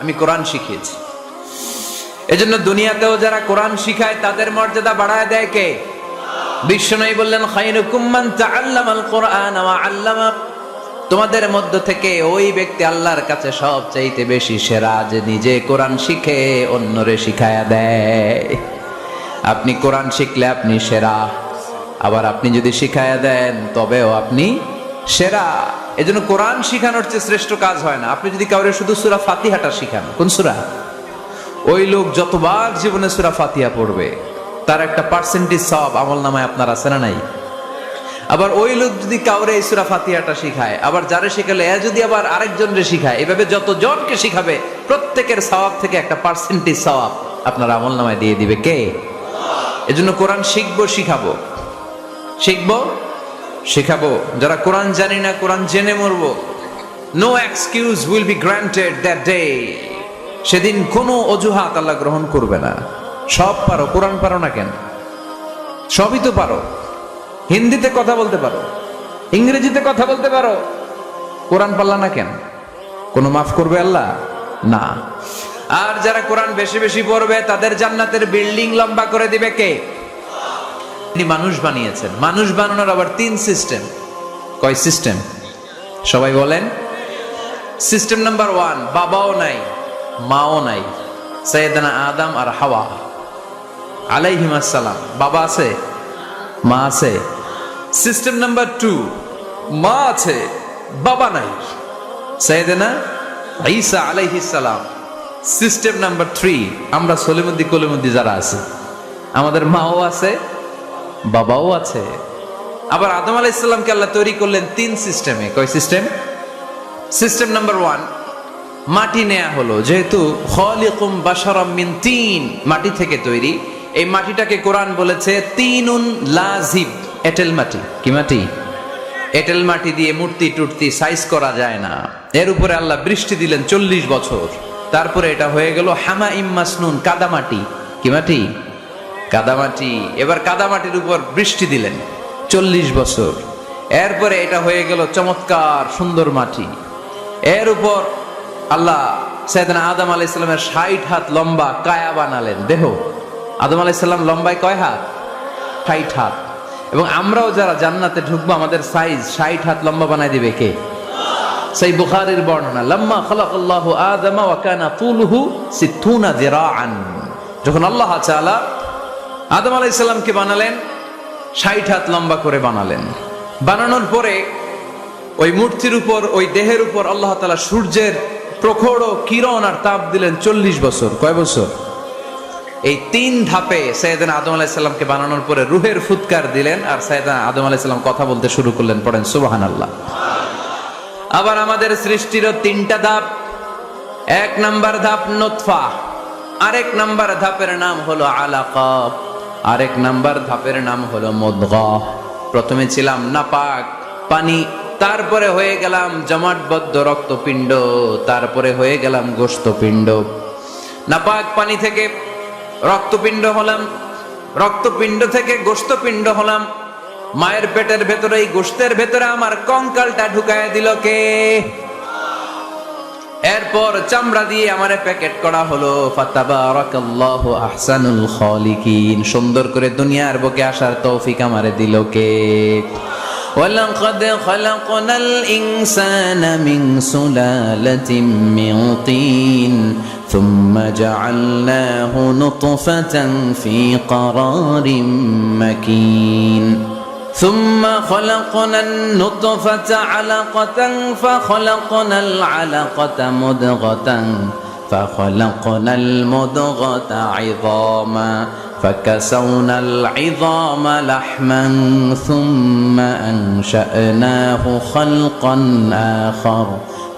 আমি কোরআন শিখিয়েছি। এজন্য দুনিয়াতেও যারা কোরআন শিখায় তাদের মর্যাদা বাড়ায় দেয় কে? বিশ্বনবী বললেন খায়রুকুম মান তাআল্লামাল কোরআন ওয়া আল্লামা, তোমাদের মধ্য থেকে ওই ব্যক্তি আল্লাহর কাছে সবচাইতে বেশি সেরা যে নিজে কোরআন শিখে অন্যরে শিখায়া দেয়। আপনি কোরআন শিখলে আপনি সেরা, আবার আপনি যদি শিখায়া দেন তবেও আপনি সেরা। এজন্য কোরআন শিখানোর চেয়ে শ্রেষ্ঠ কাজ হয় না। আপনি যদি কাউরে শুধু সূরা ফাতিহাটা শিখান, কোন সূরা, ওই লোক যতবার জীবনে সূরা ফাতিহা পড়বে তার একটা পার্সেন্টেজ সওয়াব আমলনামায় আপনার আছে না নাই? আবার ওই লোক যদি কাউরে এই সূরা ফাতিহাটা শিখায়, আবার যারে শিখালে এ যদি আবার আরেকজনরে শিখায়, এভাবে যতজনকে শিখাবে প্রত্যেকের সওয়াব থেকে একটা পার্সেন্টেজ সওয়াব আপনার আমলনামায় দিয়ে দিবে কে? এজন্য কোরআন শিখবো, শিখাবো, শিখবো, শিখাবো। যারা কোরআন জানি না, কোরআন জেনে মরবো। No excuse will be granted that day. সেদিন কোনো অজুহাত আল্লাহ গ্রহণ করবে না। সব পারো, কোরআন পারো না কেন? সবই তো পারো। হিন্দিতে কথা বলতে পারো, ইংরেজিতে কথা বলতে পারো, কোরআন পারলা না কেন? কোনো মাফ করবে আল্লাহ? না। আর যারা কোরআন বেশি বেশি পড়বে তাদের জান্নাতের বিল্ডিং লম্বা করে দিবে কে? তিনি মানুষ বানিয়েছেন। মানুষ বানানোর আবার 3 সিস্টেম। কয় সিস্টেম? সবাই বলেন। সিস্টেম নাম্বার 1, বাবাও নাই মাও নাই, সাইয়েদানা আদম আর হাওয়া আলাইহিমাস সালাম। বাবা আছে, মা আছে। সিস্টেম নাম্বার 2, মা আছে, বাবা নাই, সাইয়েদানা ঈসা আলাইহিস সালাম। সিস্টেম নাম্বার 3, আমরা সলিমুদ্দি কলিমুদ্দি যারা আছে, আমাদের মাও আছে, বাবাও আছে। আবার আদম আলাইহিস সালামকে আল্লাহ তৈরি করলেন 3 সিস্টেমে। কয় সিস্টেম? সিস্টেম নাম্বার 1, মাটি নেয়া হলো, যেহেতু খালিকুম বাশারাম মিন তিন, মাটি থেকে তৈরি। এই মাটিটাকে কোরআন বলেছে তিনুন লাজিব, এঁটেল মাটি। কি মাটি? এঁটেল মাটি দিয়ে মূর্তি টুর্তি সাইজ করা যায় না। এর উপরে আল্লাহ বৃষ্টি দিলেন 40 বছর, তারপরে এটা হয়ে গেল হামাইম মাসনুন, কাদামাটি। কি মাটি? কাদামাটি। এবার কাদামাটির উপর বৃষ্টি দিলেন 40 বছর, এরপরে এটা হয়ে গেল চমৎকার সুন্দর মাটি। এর উপর আল্লাহ সাইয়েদনা আদম আলাইহিস সালামের 60 হাত লম্বা কায়া বানালেন, দেহ। আদম আলাইহিস সালাম লম্বায় কয় হাত? 60 হাত। এবং আমরাও যারা জান্নাতে ঢুকবো আমাদের সাইজ 60 হাত লম্বা বানাই দিবে কে? সেই বুখারীর বর্ণনা, লাম্মা খালাকাল্লাহু আদম ওয়া কানা তুলুহু 60 যিরাআন। যখন আল্লাহ তাআলা আদম আলাইহিস সালামকে বানালেন 60 হাত লম্বা করে বানালেন। বানানোর পরে ওই মূর্তির উপর, ওই দেহের উপর আল্লাহ তাআলা সূর্যের প্রখর কিরণ আর তাপ দিলেন 40 বছর। কয় বছর? এই 3 ধাপে সাইয়েদনা আদম আলাইহিস সালামকে বানানোর পরে রূহের ফুৎকার দিলেন, আর সাইয়েদনা আদম আলাইহিস সালাম কথা বলতে শুরু করলেন। পড়েন সুবহানাল্লাহ। আবার আমাদের সৃষ্টিরও 3টা ধাপ। 1 নাম্বার ধাপ নুতফা, আরেক নাম্বার ধাপের নাম হলো আলাকা, আরেক নাম্বার ধাপের নাম হলো মুদগা। প্রথমে ছিলাম নাপাক পানি, তারপরে হয়ে গেলাম জমাটবদ্ধ রক্তপিণ্ড, তারপরে হয়ে গেলাম গোশতপিণ্ড। নাপাক পানি থেকে রক্তপিণ্ড হলাম, রক্তপিণ্ড থেকে গোশতপিণ্ড হলাম, মায়ের পেটের ভেতরে এই গোশতের ভেতরে আমার কঙ্কালটা ঢুকায় দিল কে? এরপর চামড়া দিয়ে আমারে প্যাকেট করা হলো। ফাতাবারাকাল্লাহু আহসানুল খালিকিন, সুন্দর করে দুনিয়ার বুকে আসার তৌফিক আমারে দিল কে? ওয়ালাকাদ খালাকনাল ইনসানা মিন সুলালাতিন মিন তিন সুম্মা জাআলনাহু নুতফাতান ফি ক্বারারিন মাকিন ثم خلقنا النطفة علقة فخلقنا العلقة مضغة فخلقنا المضغة عظاما فكسونا العظام لحما ثم أنشأناه خلقا آخر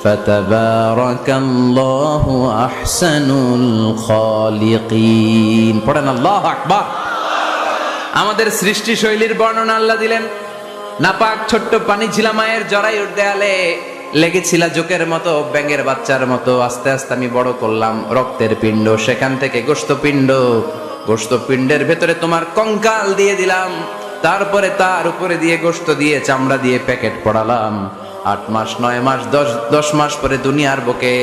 فتبارك الله أحسن الخالقين পড়েন আল্লাহু আকবার। আমাদের সৃষ্টি শৈলীর বর্ণনা আল্লাহ দিলেন। নাপাক ছোট্ট পানি ছিল মায়ের জরায়ুর দেয়ালে, লেগেছিল জোকের মতো, ব্যাঙের বাচ্চার মতো। আস্তে আস্তে আমি বড় করলাম রক্তের পিণ্ড, সেখান থেকে গোশতপিণ্ড, গোশতপিণ্ডের ভেতরে তোমার কঙ্কাল দিয়ে দিলাম, তারপরে তার উপরে দিয়ে গোশত দিয়ে চামড়া দিয়ে প্যাকেট পড়ালাম। 8 মাস 9 মাস 10 মাস পরে দুনিয়ার বুকে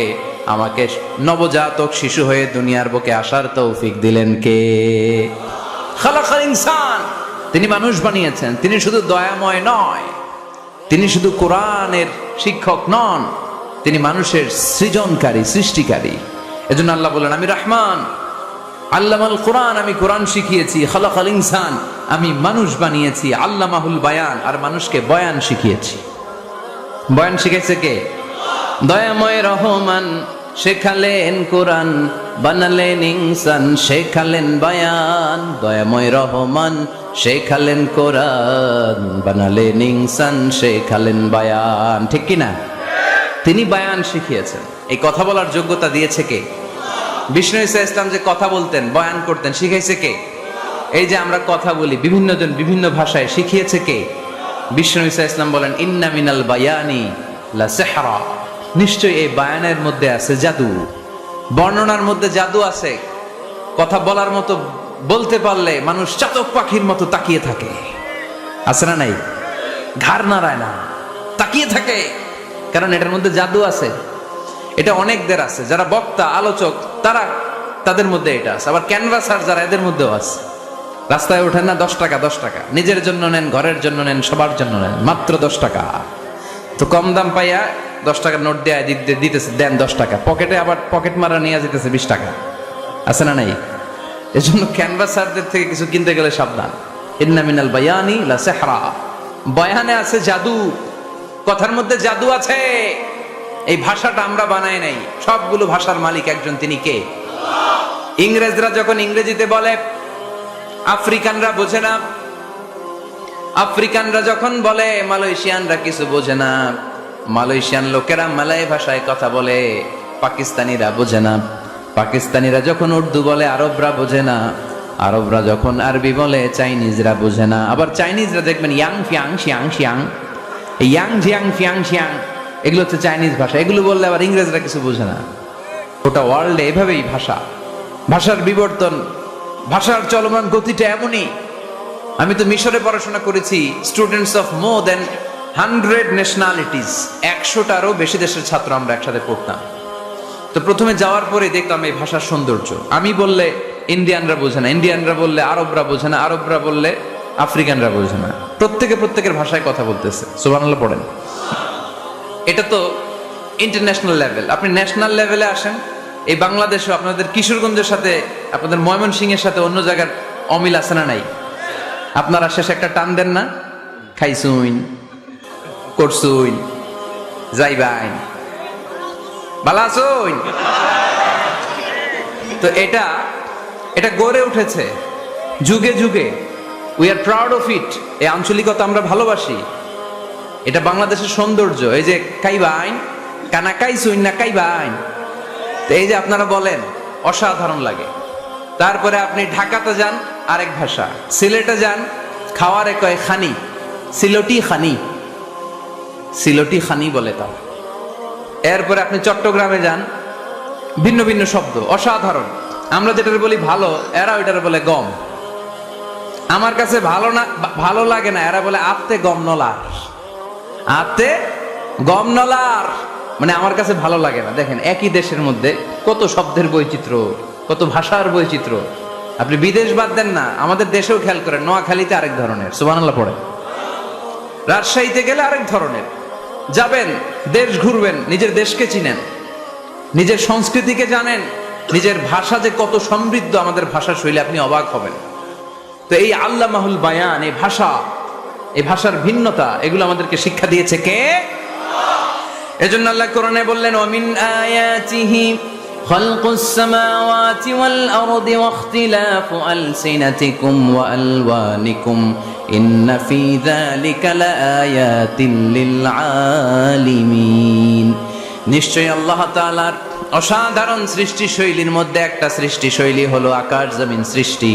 আমাকে নবজাতক শিশু হয়ে দুনিয়ার বুকে আসার তৌফিক দিলেন কে? খালাকাল ইনসান, তিনি মানুষ বানিয়েছেন। তিনি শুধু দয়াময় নয়, তিনি শুধু কোরআনের শিক্ষক নন, তিনি মানুষের সৃজনকারী, সৃষ্টিকারী। এজন্য আল্লাহ বলেন, আমি রহমান, আল্লামাল কোরআন, আমি কোরআন শিখিয়েছি। খালাকাল ইনসান, আমি মানুষ বানিয়েছি। আল্লামাহুল বায়ান, আর মানুষকে বয়ান শিখিয়েছি। বয়ান শিখাইছে কে? দয়াময় রহমান শেখালেন কোরআন, বানালেন ইনসান, শেখালেন বায়ান। দয়াময় রহমান শেখালেন কোরআন, বানালেন ইনসান, শেখালেন বায়ান। ঠিক কি না? তিনি বায়ান শিখিয়েছেন। এই কথা বলার যোগ্যতা দিয়েছে কে? বিষ্ণু ঈসা ইসলাম যে কথা বলতেন, বয়ান করতেন, শিখাইছে কে? এই যে আমরা কথা বলি, বিভিন্ন জন বিভিন্ন ভাষায়, শিখিয়েছে কে? বিষ্ণু ঈসা ইসলাম বলেন, ইন্না মিনাল বায়ানি লা সিহরা, নিশ্চয়ই এই বায়ানের মধ্যে আছে জাদু, বর্ণনার মধ্যে জাদু আছে। কথা বলার মতো, বলতে পারলে মানুষ চাতক পাখির মতো তাকিয়ে থাকে, আছে না নাই? ঘাড় নাড়ায় না, তাকিয়ে থাকে, কারণ এটার মধ্যে জাদু আছে। এটা অনেকদের আছে, যারা বক্তা আলোচক তাদের মধ্যে এটা আছে। আবার ক্যানভাসার যারা, এদের মধ্যেও আছে। রাস্তায় ওঠেন না 10 টাকা 10 টাকা, নিজের জন্য নেন, ঘরের জন্য নেন, সবার জন্য নেন, মাত্র 10 টাকা। তো কম দাম পাইয়া 10 টাকার নোট দেয় দিতেছে, দেন 10 টাকা, পকেটে আবার পকেট মারা নিয়ে যেতেছে 20 টাকা, আছে না নাই? এজন্য ক্যানভাসারদের থেকে কিছু কিনতে গেলে সাবধান। ইন্না মিনাল বায়ানি লা সিহরা, বয়ানে আছে জাদু, কথার মধ্যে জাদু আছে। এই ভাষাটা আমরা বানাই নাই, সবগুলো ভাষার মালিক একজন, তিনি কে? ইংরেজরা যখন ইংরেজিতে বলে, আফ্রিকানরা বোঝে না। আফ্রিকানরা যখন বলে, মালয়েশিয়ানরা কিছু বোঝে না। মালয়েশিয়ান লোকেরা মালয় ভাষায় কথা বলে, পাকিস্তানিরা বোঝে না। পাকিস্তানিরা যখন উর্দু বলে, আরবরা বোঝে না। আরবরা যখন আরবি বলে, চাইনিজরা বোঝে না। আবার চাইনিজরা দেখবেন ইয়াং ফিয়াং শিয়াং শিয়াং, ইয়াং জিয়াং ফিয়াং শিয়াং, এগুলো হচ্ছে চাইনিজ ভাষা। এগুলো বললে আবার ইংরেজরা কিছু বোঝে না। ওটা ওয়ার্ল্ডে এভাবেই ভাষা, ভাষার বিবর্তন, ভাষার চলমান গতিটা এমনই। আমি তো মিশরে পড়াশোনা করেছি, students of more than 100 nationalities, 100টারও বেশি দেশের ছাত্র আমরা একসাথে পড়তাম। তো প্রথমে যাওয়ার পরে দেখতাম এই ভাষার সৌন্দর্য। আমি বললে ইন্ডিয়ানরা বোঝে না, ইন্ডিয়ানরা বললে আরবরা বোঝে না, আরবরা বললে আফ্রিকানরা বোঝে না। প্রত্যেকের ভাষায় কথা বলতেছে। সুবহানাল্লাহ পড়েন। এটা তো ইন্টারন্যাশনাল লেভেল। আপনি ন্যাশনাল লেভেলে আসেন, এই বাংলাদেশে আপনাদের কিশোরগঞ্জের সাথে, আপনাদের ময়মনসিংহের সাথে অন্য জায়গার অমিল আছে না নাই? আপনারা শেষে একটা টান দেন না, খাইছুইন, করছুইন, যাইবাইন, ভালো আছুইন। তো এটা গড়ে উঠেছে যুগে যুগে। We are proud of it. এই আঞ্চলিকতা আমরা ভালোবাসি, এটা বাংলাদেশের সৌন্দর্য। এই যে কাইবাইন, কানা কাইছুইন না কাইবাইন, তো এই যে আপনারা বলেন, অসাধারণ লাগে। তারপরে আপনি ঢাকাতে যান, আরেক ভাষা। সিলেটে যান, খাওয়ারে কয় খানি, সিলটি খানি, সিলটি খানি বলে তা। এরপরে আপনি চট্টগ্রামে যান, ভিন্ন ভিন্ন শব্দ, অসাধারণ। আমরা যেটা বলি ভালো, এরা ওইটার বলে গম। আমার কাছে ভালো না, ভালো লাগে না। এরা বলে আত্মে গম নলার, আত্মে গম নলার, মানে আমার কাছে ভালো লাগে না। দেখেন একই দেশের মধ্যে কত শব্দের বৈচিত্র্য, কত ভাষার বৈচিত্র্য। আপনি বিদেশ বাদ দেন না, আমাদের দেশেও খেয়াল করেন, নোয়াখালীতে আরেক ধরনের, সুবহানাল্লাহ পড়ে, রাজশাহীতে গেলে আরেক ধরনের। যাবেন, দেশ ঘুরবেন, নিজের দেশকে চিনেন, নিজের সংস্কৃতিকে জানেন, নিজের ভাষা যে কত সমৃদ্ধ, আমাদের ভাষা শৈলী, আপনি অবাক হবেন। তো এই আল্লামাহুল বায়ান, এই ভাষা, এই ভাষার ভিন্নতা, এগুলো আমাদেরকে শিক্ষা দিয়েছে কে? এজন্য আল্লাহ কোরআনে বললেন, ওয়ামিন আয়াতিহি খালকুস সামাওয়াতি ওয়াল আরদি ওয়াখতিলাফু আলসিনাতিকুম ওয়া আলওয়ানিকুম ইন্না ফি যালিকা লাআয়াতিন লিল আলিমিন। নিশ্চয়ই আল্লাহ তাআলার অসাধারণ সৃষ্টি শৈলীর মধ্যে একটা সৃষ্টি শৈলী হলো আকাশ জমিন সৃষ্টি,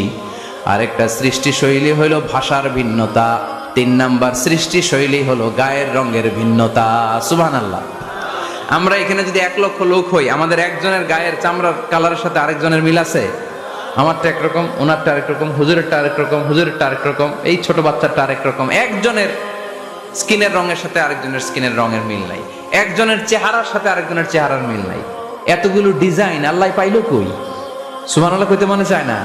আর একটা সৃষ্টি শৈলী হলো ভাষার ভিন্নতা, 3 নাম্বার সৃষ্টি শৈলী হলো গায়ের রঙের ভিন্নতা। সুবহানাল্লাহ। আমরা এখানে যদি 1 লক্ষ লোক হই, আমাদের একজনের গায়ের চামড়ার কালারের সাথে আরেকজনের মিল আছে? আমারটা একরকম, ওনারটা আরেক রকম, হুজুরেরটা আরেক রকম, হুজুরেরটা আরেক রকম, এই ছোট বাচ্চাটা আরেক রকম। একজনের স্কিনের রঙের সাথে আরেকজনের স্কিনের রঙের মিল নাই, একজনের চেহারার সাথে আরেকজনের চেহারার মিল নাই। এতগুলো ডিজাইন আল্লাহ পাইলো কই? সুবহানাল্লাহ কইতে মনে চায় না?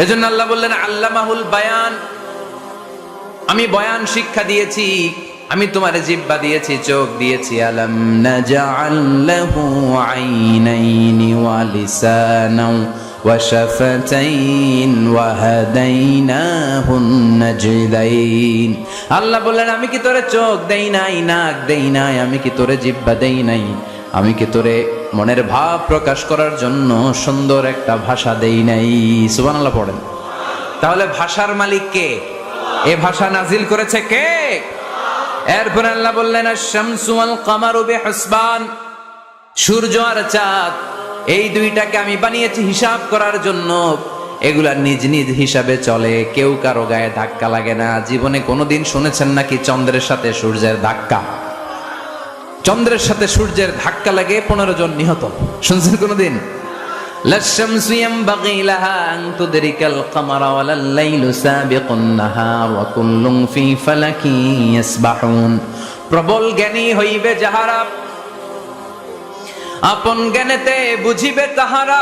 এজন্য আল্লাহ বললেন আল্লামাহুল বায়ান, আমি বয়ান শিক্ষা দিয়েছি, আমি তোমার জিহ্বা দিয়েছি, চোখ দিয়েছি। আলাম নাজআল লাহু আইনাইনি ওয়া লিসানাও ওয়া শাফাতাইন ওয়া হাদাইনাহুন নাজদাইন। আল্লাহ বললেন, আমি কি তোরে চোখ দেই নাই, নাক দেই নাই, আমি কি তোরে জিহ্বা দেই নাই, আমি কি তোরে মনের ভাব প্রকাশ করার জন্য সুন্দর একটা ভাষা দেই নাই? সুবহানাল্লাহ পড়েন। তাহলে ভাষার মালিক কে? এ ভাষা নাজিল করেছে কে? এরপর আল্লাহ বললেন, আশ-শামসু ওয়াল কামারু বিহুসবান, সূর্য আর চাঁদ, এই দুইটাকে আমি বানিয়েছি হিসাব করার জন্য। এগুলা নিজ নিজ হিসাবে চলে, কেউ কারো গায়ে ধাক্কা লাগে না। জীবনে কোনোদিন শুনেছেন নাকি চন্দ্রের সাথে সূর্যের ধাক্কা? চন্দ্রের সাথে সূর্যের ধাক্কা লাগে 15 জন নিহত, শুনছেন কোনোদিন? লাশ-শামসু ইয়ানবাগি লাহা আন তুদরিকাল কামারা ওয়ালাল লাইলু সাবিকুন নাহার ওয়া কুল্লুন ফি ফালাকিন ইয়াসবাহুন। প্রবল জ্ঞানী হইবে যাহারা, আপন জ্ঞানেতে বুঝিবে তাহারা।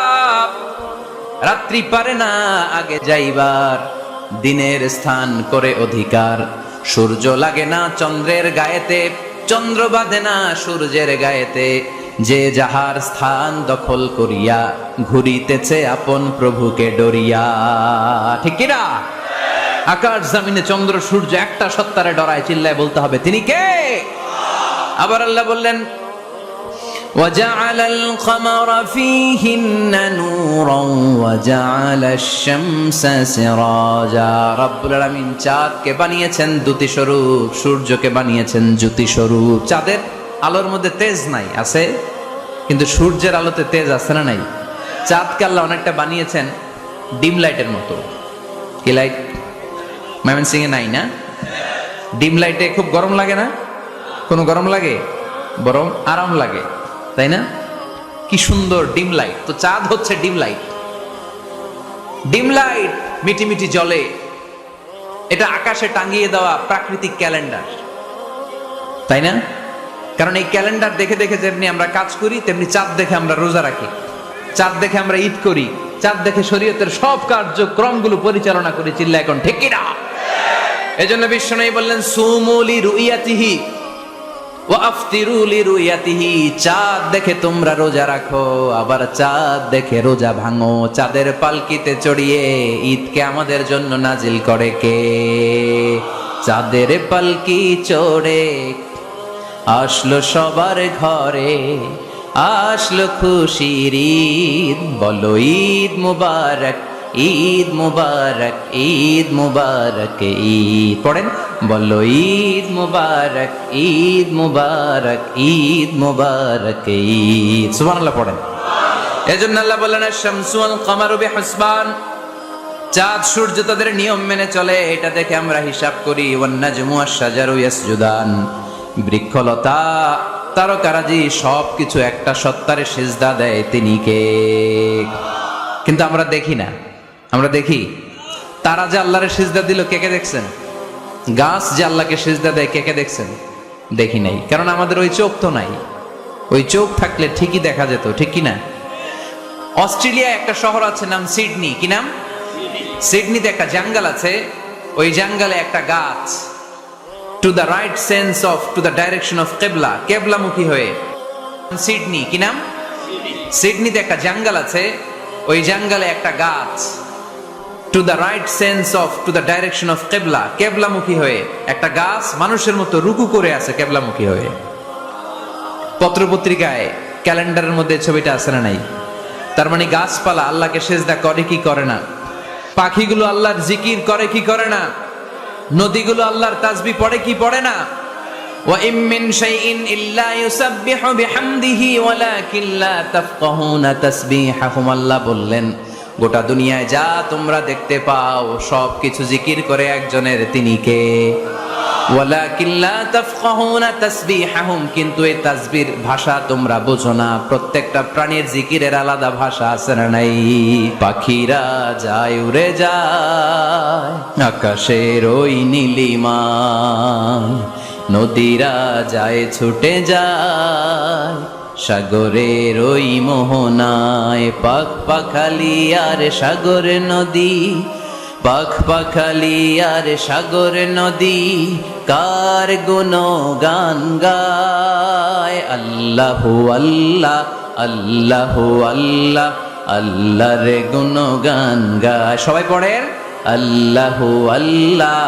রাত্রি পারে না আগে যাইবার, দিনের স্থান করে অধিকার। সূর্য লাগে না চন্দ্রের গায়েতে, চন্দ্র বাঁধে না সূর্যের গায়েতে। যে যাহার স্থান দখল করিয়া ঘুরিতেছে আপন প্রভুকে ডরিয়া। ঠিক কিনা? আকাশ জমিনে চন্দ্র সূর্য একটা সত্তারে ডরায়, চিল্লায় বলতে হবে তিনি কে? আবার আল্লাহ বললেন, وَجَعَلَ الْقَمَرَ فِيهِنَّ نُورًا وَجَعَلَ الشَّمْسَ سِرَاجًا। রব্বুল আলামিন চাঁদকে বানিয়েছেন দ্যুতি স্বরূপ, সূর্যকে বানিয়েছেন জ্যোতি স্বরূপ। চাঁদের আলোর মধ্যে তেজ নাই, আছে, কিন্তু সূর্যের আলোতে তেজ আছে না নাই? চাঁদকে আল্লাহ অনেকটা বানিয়েছেন ডিম লাইটের মতো। কি লাইট? ময়মনসিং এ নাই না? ডিম লাইটে খুব গরম লাগে না? কোনো গরম লাগে? বরং আরাম লাগে, তাই না? কি সুন্দর ডিম লাইট। তো চাঁদ হচ্ছে ডিম লাইট। ডিম লাইট মিটি মিটি জ্বলে, এটা আকাশে টাঙিয়ে দেওয়া প্রাকৃতিক ক্যালেন্ডার, তাই না? কারণ এই ক্যালেন্ডার দেখে দেখে যেমনি আমরা কাজ করি, তেমনি চাঁদ দেখে আমরা রোজা রাখি, চাঁদ দেখে আমরা ঈদ করি, চাঁদ দেখে শরীয়তের সব কার্যক্রমগুলো পরিচালনা করি। চিল্লা এখন ঠিক কিনা? এজন্য বিশ্বনবী বললেন, সুমু লিরুইয়াতিহি ওয়া আফতিরু লিরুইয়াতিহি। চাঁদ দেখে তোমরা রোজা রাখো, আবার চাঁদ দেখে রোজা ভাঙো। চাঁদের পালকিতে চড়িয়ে ঈদকে আমাদের জন্য নাজিল করে কে? চাঁদের পালকি চড়ে আসলো সবার ঘরে, আসলো খুশির ঈদ, বলো ঈদ মুবারক, ঈদ মুবারক, ঈদ মুবারক, ঈদ পড়েন, বলো ঈদ মুবারক, ঈদ মুবারক, ঈদ মুবারক, ঈদ। সুবহানাল্লাহ পড়েন। এজন্য আল্লাহ বললেন, আশ-শামসু ওয়াল কামারু বিহুসবান, চাঁদ সূর্য তাদের নিয়ম মেনে চলে, এটা দেখে আমরা হিসাব করি। ওয়ান নাজমু ওয়াশ-শাজারু ইয়াসজুদান, বৃক্ষলতা তারকারাজি সবকিছু একটা সত্তারে সিজদা দেয়, তিনি কে? কিন্তু আমরা দেখি না। আমরা দেখি তারা যে আল্লাহরে সিজদা দিল, কে কে দেখছেন? গাছ যে আল্লাহকে সিজদা দেয়, কে কে দেখছেন? দেখি নাই, কারণ আমাদের ওই চোখ তো নাই। ওই চোখ থাকলে ঠিকই দেখা যেত, ঠিক কিনা? অস্ট্রেলিয়ায় একটা শহর আছে, নাম সিডনি। কি নাম? সিডনিতে একটা জঙ্গল আছে, ওই জঙ্গলে একটা গাছ to the right sense of to the direction of কেবলা, কেবলামুখী হয়ে। সিডনি। কি নাম? সিডনিতে একটা জঙ্গল আছে, ওই জঙ্গলে একটা গাছ to the right sense of to the direction of কেবলা, কেবলামুখী হয়ে একটা গাছ মানুষের মতো রুকু করে আছে কেবলামুখী হয়ে। পত্রপত্রিকায় ক্যালেন্ডারের মধ্যে ছবিটা আছে না নাই? তার মানে গাছপালা আল্লাহকে সেজদা করে কি করে না? পাখিগুলো আল্লাহর জিকির করে কি করে না? নদীগুলো আল্লাহর তাসবিহ পড়ে কি পড়ে না? ওয়া ইম মিন শাইইন ইল্লা ইউসাব্বিহু বিহামদিহি ওয়ালাকিন লা তাফকাহুনা তাসবিহাহুম। আল্লাহ বললেন, গোটা দুনিয়ায় যা তোমরা দেখতে পাও সব কিছু জিকির করে একজনের, তিনি কে? ওয়ালাকিন লা তাফকাহুনা তাসবিহাহুম, কিন্তু এই তাসবির ভাষা তোমরা বোঝো না। প্রত্যেকটা প্রাণীর জিকিরের আলাদা ভাষা আছে না নাই? পাখিরা যায় উড়ে যায় আকাশের ওই নীলিমায়, নদীরা যায় ছুটে যায় সাগরের ওই মোহনায়। পাখ পাখালি আর সাগর নদী, পাখ পাখালি আর সাগর নদী, কার গুণগান গায়। আল্লাহু আল্লাহ, আল্লাহু আল্লাহ, আল্লাহর গুণগান গায়। সবাই পড়েন, আল্লাহু আল্লাহ,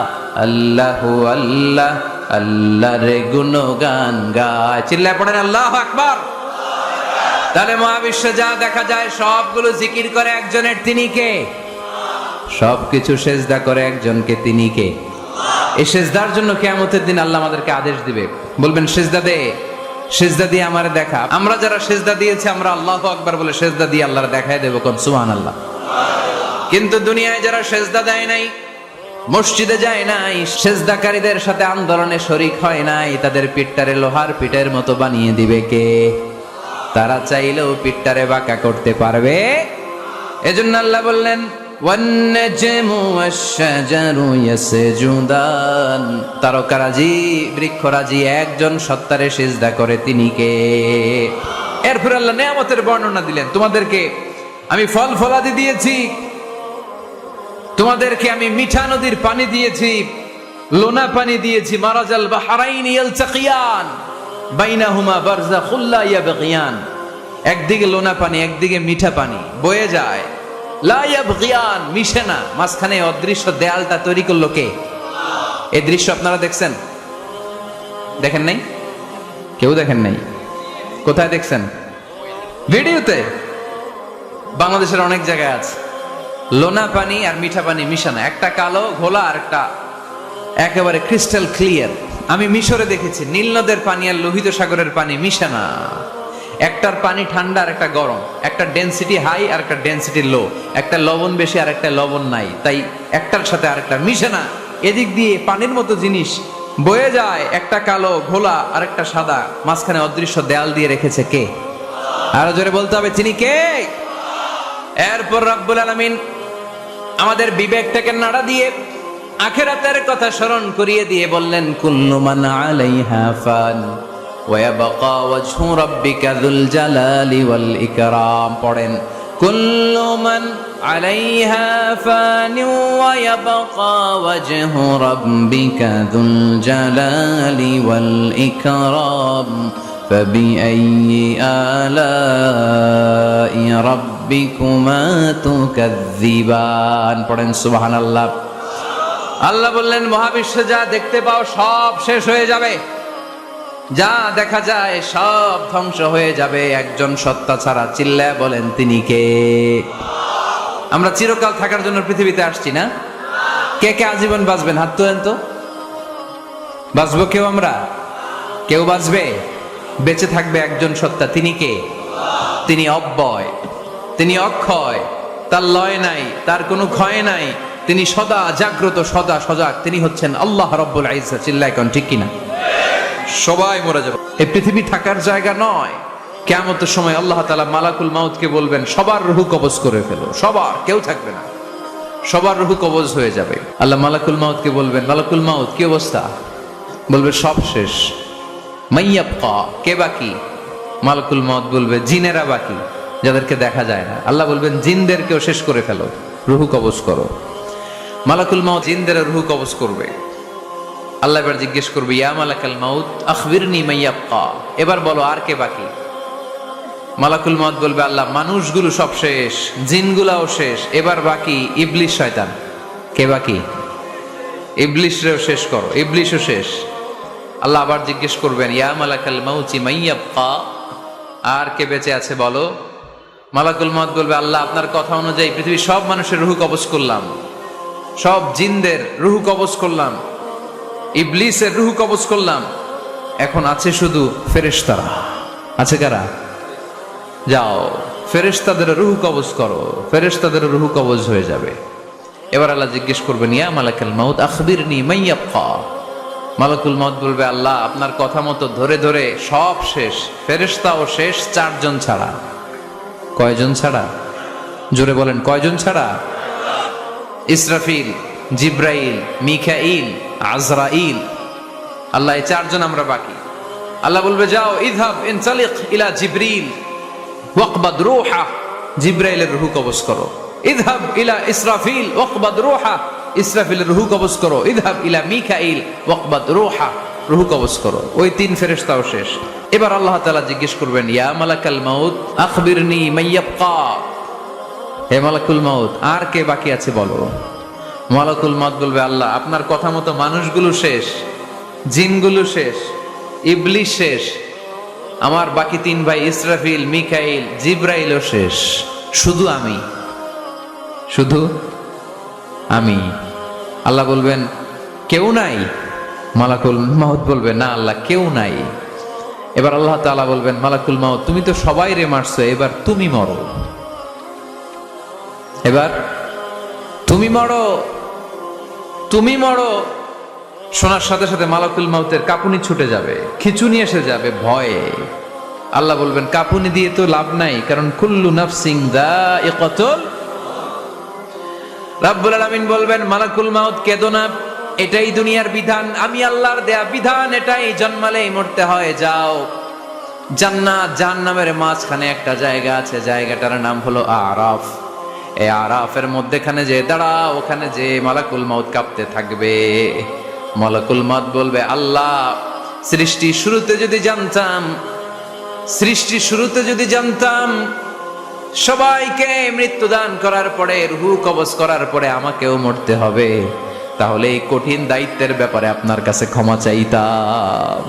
আল্লাহু আল্লাহ, আল্লাহর গুণগান গায়। চিল্লায় পড়েন আল্লাহু আকবার। তাহলে মহাবিশ্বে যা দেখা যায় সবগুলো জিকির করে একজনের, তিনি কে? সবকিছু সেজদা করে একজনকে, তিনি কে? এই সেজদার জন্য কিয়ামতের দিন আল্লাহ আমাদেরকে আদেশ দিবে, বলবেন সেজদা দে, সেজদা দিয়ে আমারে দেখা। আমরা যারা সেজদা দিয়েছি আমরা আল্লাহু আকবার বলে সেজদা দিয়ে আল্লাহর দেখায় দেব, কোন সুবহানাল্লাহ। কিন্তু দুনিয়ায় যারা সেজদা দেয় নাই, মসজিদে যায় নাই, সেজদাকারীদের সাথে আন্দোলনে শরীক হয় নাই, তাদের পিঠটারে লোহার পিঠের মতো বানিয়ে দিবে কে? তারা চাইলেও পিঠটারে বাঁকা করতে পারবে? এজন্য আল্লাহ বললেন, ওয়ান-নাজমু ওয়াশ-শাজারু ইয়াসজুদান, তারকারাজি বৃক্ষরাজি একজন সত্তারে সিজদা করে, তিনি কে? এরপর আল্লাহ নিয়ামতের বর্ণনা দিলেন, তোমাদেরকে আমি ফল ফলাদি দিয়েছি, তোমাদেরকে আমি মিঠা নদীর পানি দিয়েছি, লোনা পানি দিয়েছি। মারাজাল বাহরাইন ইয়ালতাকিয়ান বাইনাহুমা বারযাখুল লা ইয়াবগিয়ান, একদিকে লোনা পানি একদিকে মিঠা পানি বয়ে যায়, লা ইয়াবগিয়ান, মিশে না, মাঝখানে অদৃশ্য দেয়ালটা তৈরি করলো কে? এই দৃশ্য আপনারা দেখছেন? দেখেন নাই? কেউ দেখেন নাই? কোথায় দেখছেন? ভিডিওতে। বাংলাদেশের অনেক জায়গায় আছে লোনা পানি আর মিঠা পানি মিশানো, একটা কালো ঘোলা আর একটা একেবারে ক্রিস্টাল ক্লিয়ার। আমি মিশরে দেখেছি নীল নদের পানি আর লোহিত সাগরের পানি মিশানা, একটার পানি ঠান্ডা আর একটা গরম, একটা ডেনসিটি হাই আর একটা ডেনসিটি লো, একটা লবণ বেশি আর একটা লবণ নাই, তাই একটার সাথে আরেকটা মিশানা। এদিক দিয়ে পানির মতো জিনিস বয়ে যায়, একটা কালো ঘোলা আর একটা সাদা, মাঝখানে অদৃশ্য দেয়াল দিয়ে রেখেছে কে? আরো জোরে বলতে হবে, তিনি কে? এরপর রব্বুল আলামিন আমাদের বিবেকটাকে নাড়া দিয়ে আখিরাতের কথা স্মরণ করিয়ে দিয়ে বললেন, কুল্লু মান আলাইহা ফান ওয়া ইয়াবকা ওয়াজহু রাব্বিকা যুল জালালি ওয়াল ইকরাম। পড়েন, কুল্লু মান আলাইহা ফান ওয়া ইয়াবকা ওয়াজহু রাব্বিকা যুল জালালি ওয়াল ইকরাম ফাবিআইয়ি আলাই রাব্বিকুমা তুকাযযিবান। পড়েন সুবহানাল্লাহ। আল্লাহ বললেন, মহাবিশ্বে যা দেখতে পাও সব শেষ হয়ে যাবে, যা দেখা যায় সব ধ্বংস হয়ে যাবে একজন সত্তা ছাড়া। চিল্লায় বলেন, তিনি কে? আমরা চিরকাল থাকার জন্য পৃথিবীতে আসছি না? কে কে আজীবন বাঁচবেন? হাত তোলেন তো। বাঁচবো কেউ? আমরা কেউ বাঁচবে? বেঁচে থাকবে একজন সত্তা, তিনি কে? তিনি অব্যয়, তিনি অক্ষয়, তার লয় নাই, তার কোনো ক্ষয় নাই, তিনি সদা জাগ্রত, সদা সজাগ, তিনি হচ্ছেন আল্লাহ রাব্বুল ইজ্জত। চিল্লায় কোন ঠিক কিনা? সবাই মরে যাবে, এই পৃথিবী থাকার জায়গা নয়। কিয়ামতের সময় আল্লাহ তাআলা মালাকুল মাউতকে বলবেন, সবার রূহ কবজ করে ফেলো, সবার, কেউ থাকবে না। সবার রুহু কবজ হয়ে যাবে। আল্লাহ মালাকুল মাউতকে বলবেন, মালাকুল মাউত কি অবস্থা? বলবে সব শেষ। মাইয়াবকা, কে বাকি? মালাকুল মাউত বলবে জিনেরা বাকি, যাদেরকে দেখা যায় না। আল্লাহ বলবেন জিনদেরকেও শেষ করে ফেলো, রুহু কবজ করো। মালাকুল মাউত জিনদের রুহু কবজ করবে। আল্লাহ এবার জিজ্ঞেস করবে, ইয়া মালাকাল মাউত আখবিরনি মাইয়াবকা, এবার বলো আর কে বাকি? মালাকুল মাউত বলবে, আল্লাহ মানুষগুলো সব শেষ, জিনগুলাও শেষ, এবার বাকি ইবলিশ শয়তান। কে বাকি? ইবলিশরেও শেষ করো, ইবলিশও শেষ। আল্লাহ আবার জিজ্ঞেস করবেন, ইয়া মালাকাল মাউতি মাইয়াবকা, আর কে বেঁচে আছে বলো। মালাকুল মাউত বলবে, আল্লাহ আপনার কথা অনুযায়ী পৃথিবীর সব মানুষের রুহু কবজ করলাম, সব জিনদের রুহু কবজ করলাম, ইবলিসের রুহু কবজ করলাম, এখন আছে শুধু ফেরেশতারা। আছে কারা? যাও ফেরেশতাদের রুহু কবজ করো, ফেরেশতাদের রুহু কবজ হয়ে যাবে। এবার আল্লাহ জিজ্ঞেস করবেন, ইয়া মালাকাল মাউত আখবিরনি মাইয়াবকা। মালাকুল মাউত বলবে, আল্লাহ আপনার কথা মতো ধরে ধরে সব শেষ, ফেরেশতাও শেষ, 4 জন ছাড়া। কয়জন ছাড়া? জোরে বলেন, কয়জন ছাড়া? ইসরাফিল, জিব্রাইল, মিকাইল, আজরাইল। আল্লাহ এই 4 জন আমরা বাকি। আল্লাহ বলবে, যাও ইযহাব ইনতালিক ইলা জিবরিল ওয়াকবাদ রূহা, জিব্রাইলের রূহ কবজ করো। ইযহাব ইলা ইসরাফিল ওয়াকবাদ রূহা, ইসরাফিলের রূহ কবজ করো। ইযহাব ইলা মিকাইল ওয়াকবাদ রূহা, রূহ কবজ করো। ওই 3 ফেরেশতাও শেষ। এবার আল্লাহ তাআলা জিজ্ঞেস করবেন, ইয়া মালাকাল মাউত আখবিরনি মাইয়াবকা, হে মালাকুল মাউত আর কে বাকি আছে বলো। মালাকুল মাউত বলবে, আল্লাহ আপনার কথা মতো মানুষগুলো শেষ, জিনগুলো শেষ, ইবলিশ শেষ, আমার বাকি 3 ভাই ইসরাফিল, মিকাইল, জিব্রাইলও শেষ, শুধু আমি, শুধু আমি। আল্লাহ বলবেন, কেউ নাই? মালাকুল মাউত বলবে, না আল্লাহ কেউ নাই। এবার আল্লাহ তাআলা বলবেন, মালাকুল মাউত তুমি তো সবাই রে মারছো, এবার তুমি মরো, এবার তুমি মরো, তুমি মরো। শোনার সাথে সাথে মালাকুল মাউতের কাঁপুনি ছুটে যাবে, খিঁচুনি এসে যাবে ভয়ে। আল্লাহ বলবেন, কাঁপুনি দিয়ে তো লাভ নাই, কারণ কুল্লু নাফসিন যায়িকাতুল। রাব্বুল আলামিন বলবেন, মালাকুল মাউত কেঁদো না, এটাই দুনিয়ার বিধান, আমি আল্লাহর দেয়া বিধান, এটাই জন্মালেই মরতে হয়। যাও, জান্নাত জাহান্নামের মাঝখানে একটা জায়গা আছে, জায়গাটার নাম হলো আরাফ। এই আরাফের মধ্যেখানে যে দাঁড়াও, ওখানে যে মালাকুল মাউত কাঁপতে থাকবে। মালাকুল মাউত বলবে, আল্লাহ সৃষ্টির শুরুতে যদি জানতাম, সৃষ্টির শুরুতে যদি জানতাম সবাইকে মৃত্যুদান করার পরে, রূহ কবজ করার পরে আমাকেও মরতে হবে, তাহলে এই কঠিন দায়িত্বের ব্যাপারে আপনার কাছে ক্ষমা চাইতাম।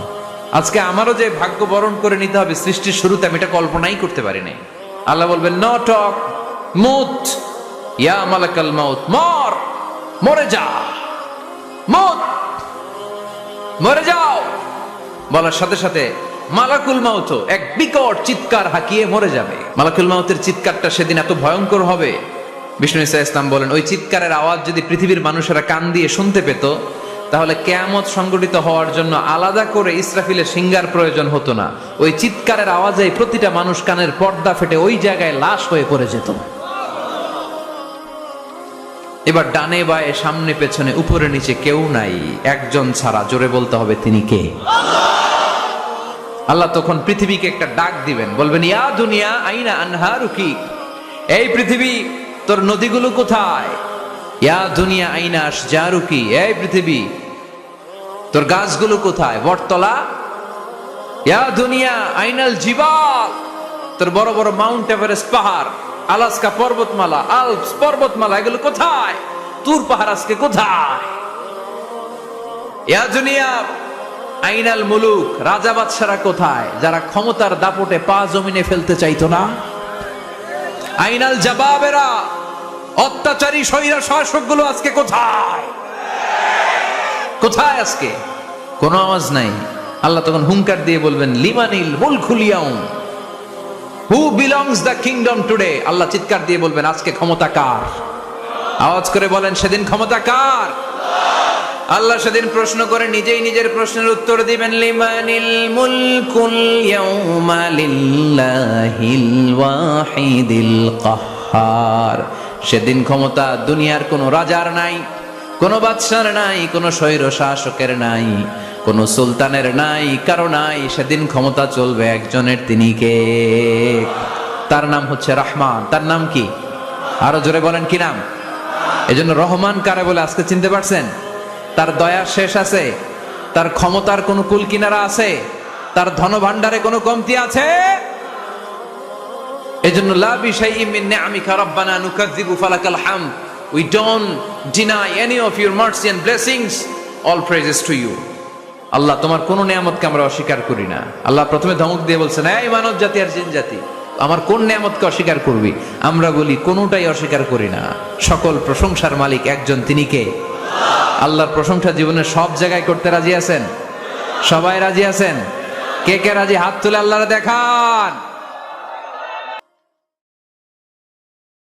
আজকে আমারও যে ভাগ্য বরণ করে নিতে হবে সৃষ্টির শুরুতে, আমি এটা কল্পনাই করতে পারি নাই। আল্লাহ বলবেন, নো টক, মুত, ইয়া মালাকাল মাউত, মর, মরে যা, মুত, মরে যাও। বলার সাথে সাথে মালাকুল মাউত এক বিকট চিৎকার হাঁকিয়ে মরে যাবে। মালাকুল মাউতের চিৎকারটা সেদিন এত ভয়ঙ্কর হবে, বিষ্ণু ঈসা ইসলাম বলেন, ওই চিৎকারের আওয়াজ যদি পৃথিবীর মানুষেরা কান দিয়ে শুনতে পেত, তাহলে কিয়ামত সংগঠিত হওয়ার জন্য আলাদা করে ইসরাফিলের সিঙ্গার প্রয়োজন হতো না। ওই চিৎকারের আওয়াজে প্রতিটা মানুষ কানের পর্দা ফেটে ওই জায়গায় লাশ হয়ে পড়ে যেত। এবার ডানে বায়ে সামনে পেছনে উপরে নিচে কেউ নাই, একজন ছাড়া। জোরে বলতে হবে, তিনি কে? আল্লাহ তখন পৃথিবীকে একটা ডাক দিবেন, বলবেন, ইয়া দুনিয়া আইনা আনহারুকি, এই পৃথিবী তোর নদীগুলো কোথায়? ইয়া দুনিয়া আইনা আশজারুকি, এই পৃথিবী তোর গাছগুলো কোথায়? বটতলা। ইয়া দুনিয়া আইনাল জিবাল, তোর বড় বড় মাউন্ট এভারেস্ট পাহাড়, আলাস্কা পর্বতমালা, আলপস পর্বতমালা, এগুলো কোথায়? তুর পাহাড় আজকে কোথায়? ইয়া দুনিয়া আইনাল মুলুক, রাজা বাদশারা কোথায়, যারা ক্ষমতার দাপটে পা জমিনে ফেলতে চাইতো না? আইনাল জাবাবেরা, অত্যাচারী স্বৈরা শাসকগুলো আজকে কোথায়? কোথায় আজকে? কোনো আওয়াজ নাই। আল্লাহ তখন হুঙ্কার দিয়ে বলবেন, লিমানিল মুলকুল ইয়াউম, who belongs the kingdom today. Allah চিৎকার দিয়ে বলবেন, আজকে ক্ষমতা কার? আওয়াজ করে বলেন, সেদিন ক্ষমতা কার? আল্লাহ সেদিন প্রশ্ন করে নিজেই নিজের প্রশ্নের উত্তর দিবেন, লিমানিল মুলকুল ইয়াউমা লিল্লাহিল ওয়াহিদিল কাহ্হার। সেদিন ক্ষমতা দুনিয়ার কোনো রাজার নাই, কোনো বাদশার নাই, কোনো স্বৈর শাসকের নাই, কোনো সুলতানের নাই, কারো নাই। সেদিন ক্ষমতা চলবে একজনের, তিনি কে? তার নাম হচ্ছে রহমান। তার নাম কি? আরো জোরে বলেন, কি নাম? এজন্য রহমান কারে বলে আজকে চিনতে পারছেন? তার দয়ার শেষ আছে? তার ক্ষমতার কোনো কুল কিনারা আছে? তার ধনভাণ্ডারে কোনো কমতি আছে? এজন্য লা বিশাইইম মিন নিআমিকা রাব্বানা নুকাযযিবু ফালাকাল হামদ, we don't deny any of your mercy and blessings, all praises to you। আল্লাহ, তোমার কোন নিয়ামতকে আমরা অস্বীকার করি না। আল্লাহ প্রথমে ধমক দিয়ে বলছেন, এই মানব জাতি আর জিন জাতি, আমার কোন নিয়ামতকে অস্বীকার করবি? আমরা বলি কোনটাই অস্বীকার করি না। সকল প্রশংসার মালিক একজন, তিনি কে? আল্লাহর প্রশংসা জীবনের সব জায়গায় করতে রাজি আছেন? সবাই রাজি আছেন? কে কে রাজি? হাত তুলে আল্লাহরে দেখান।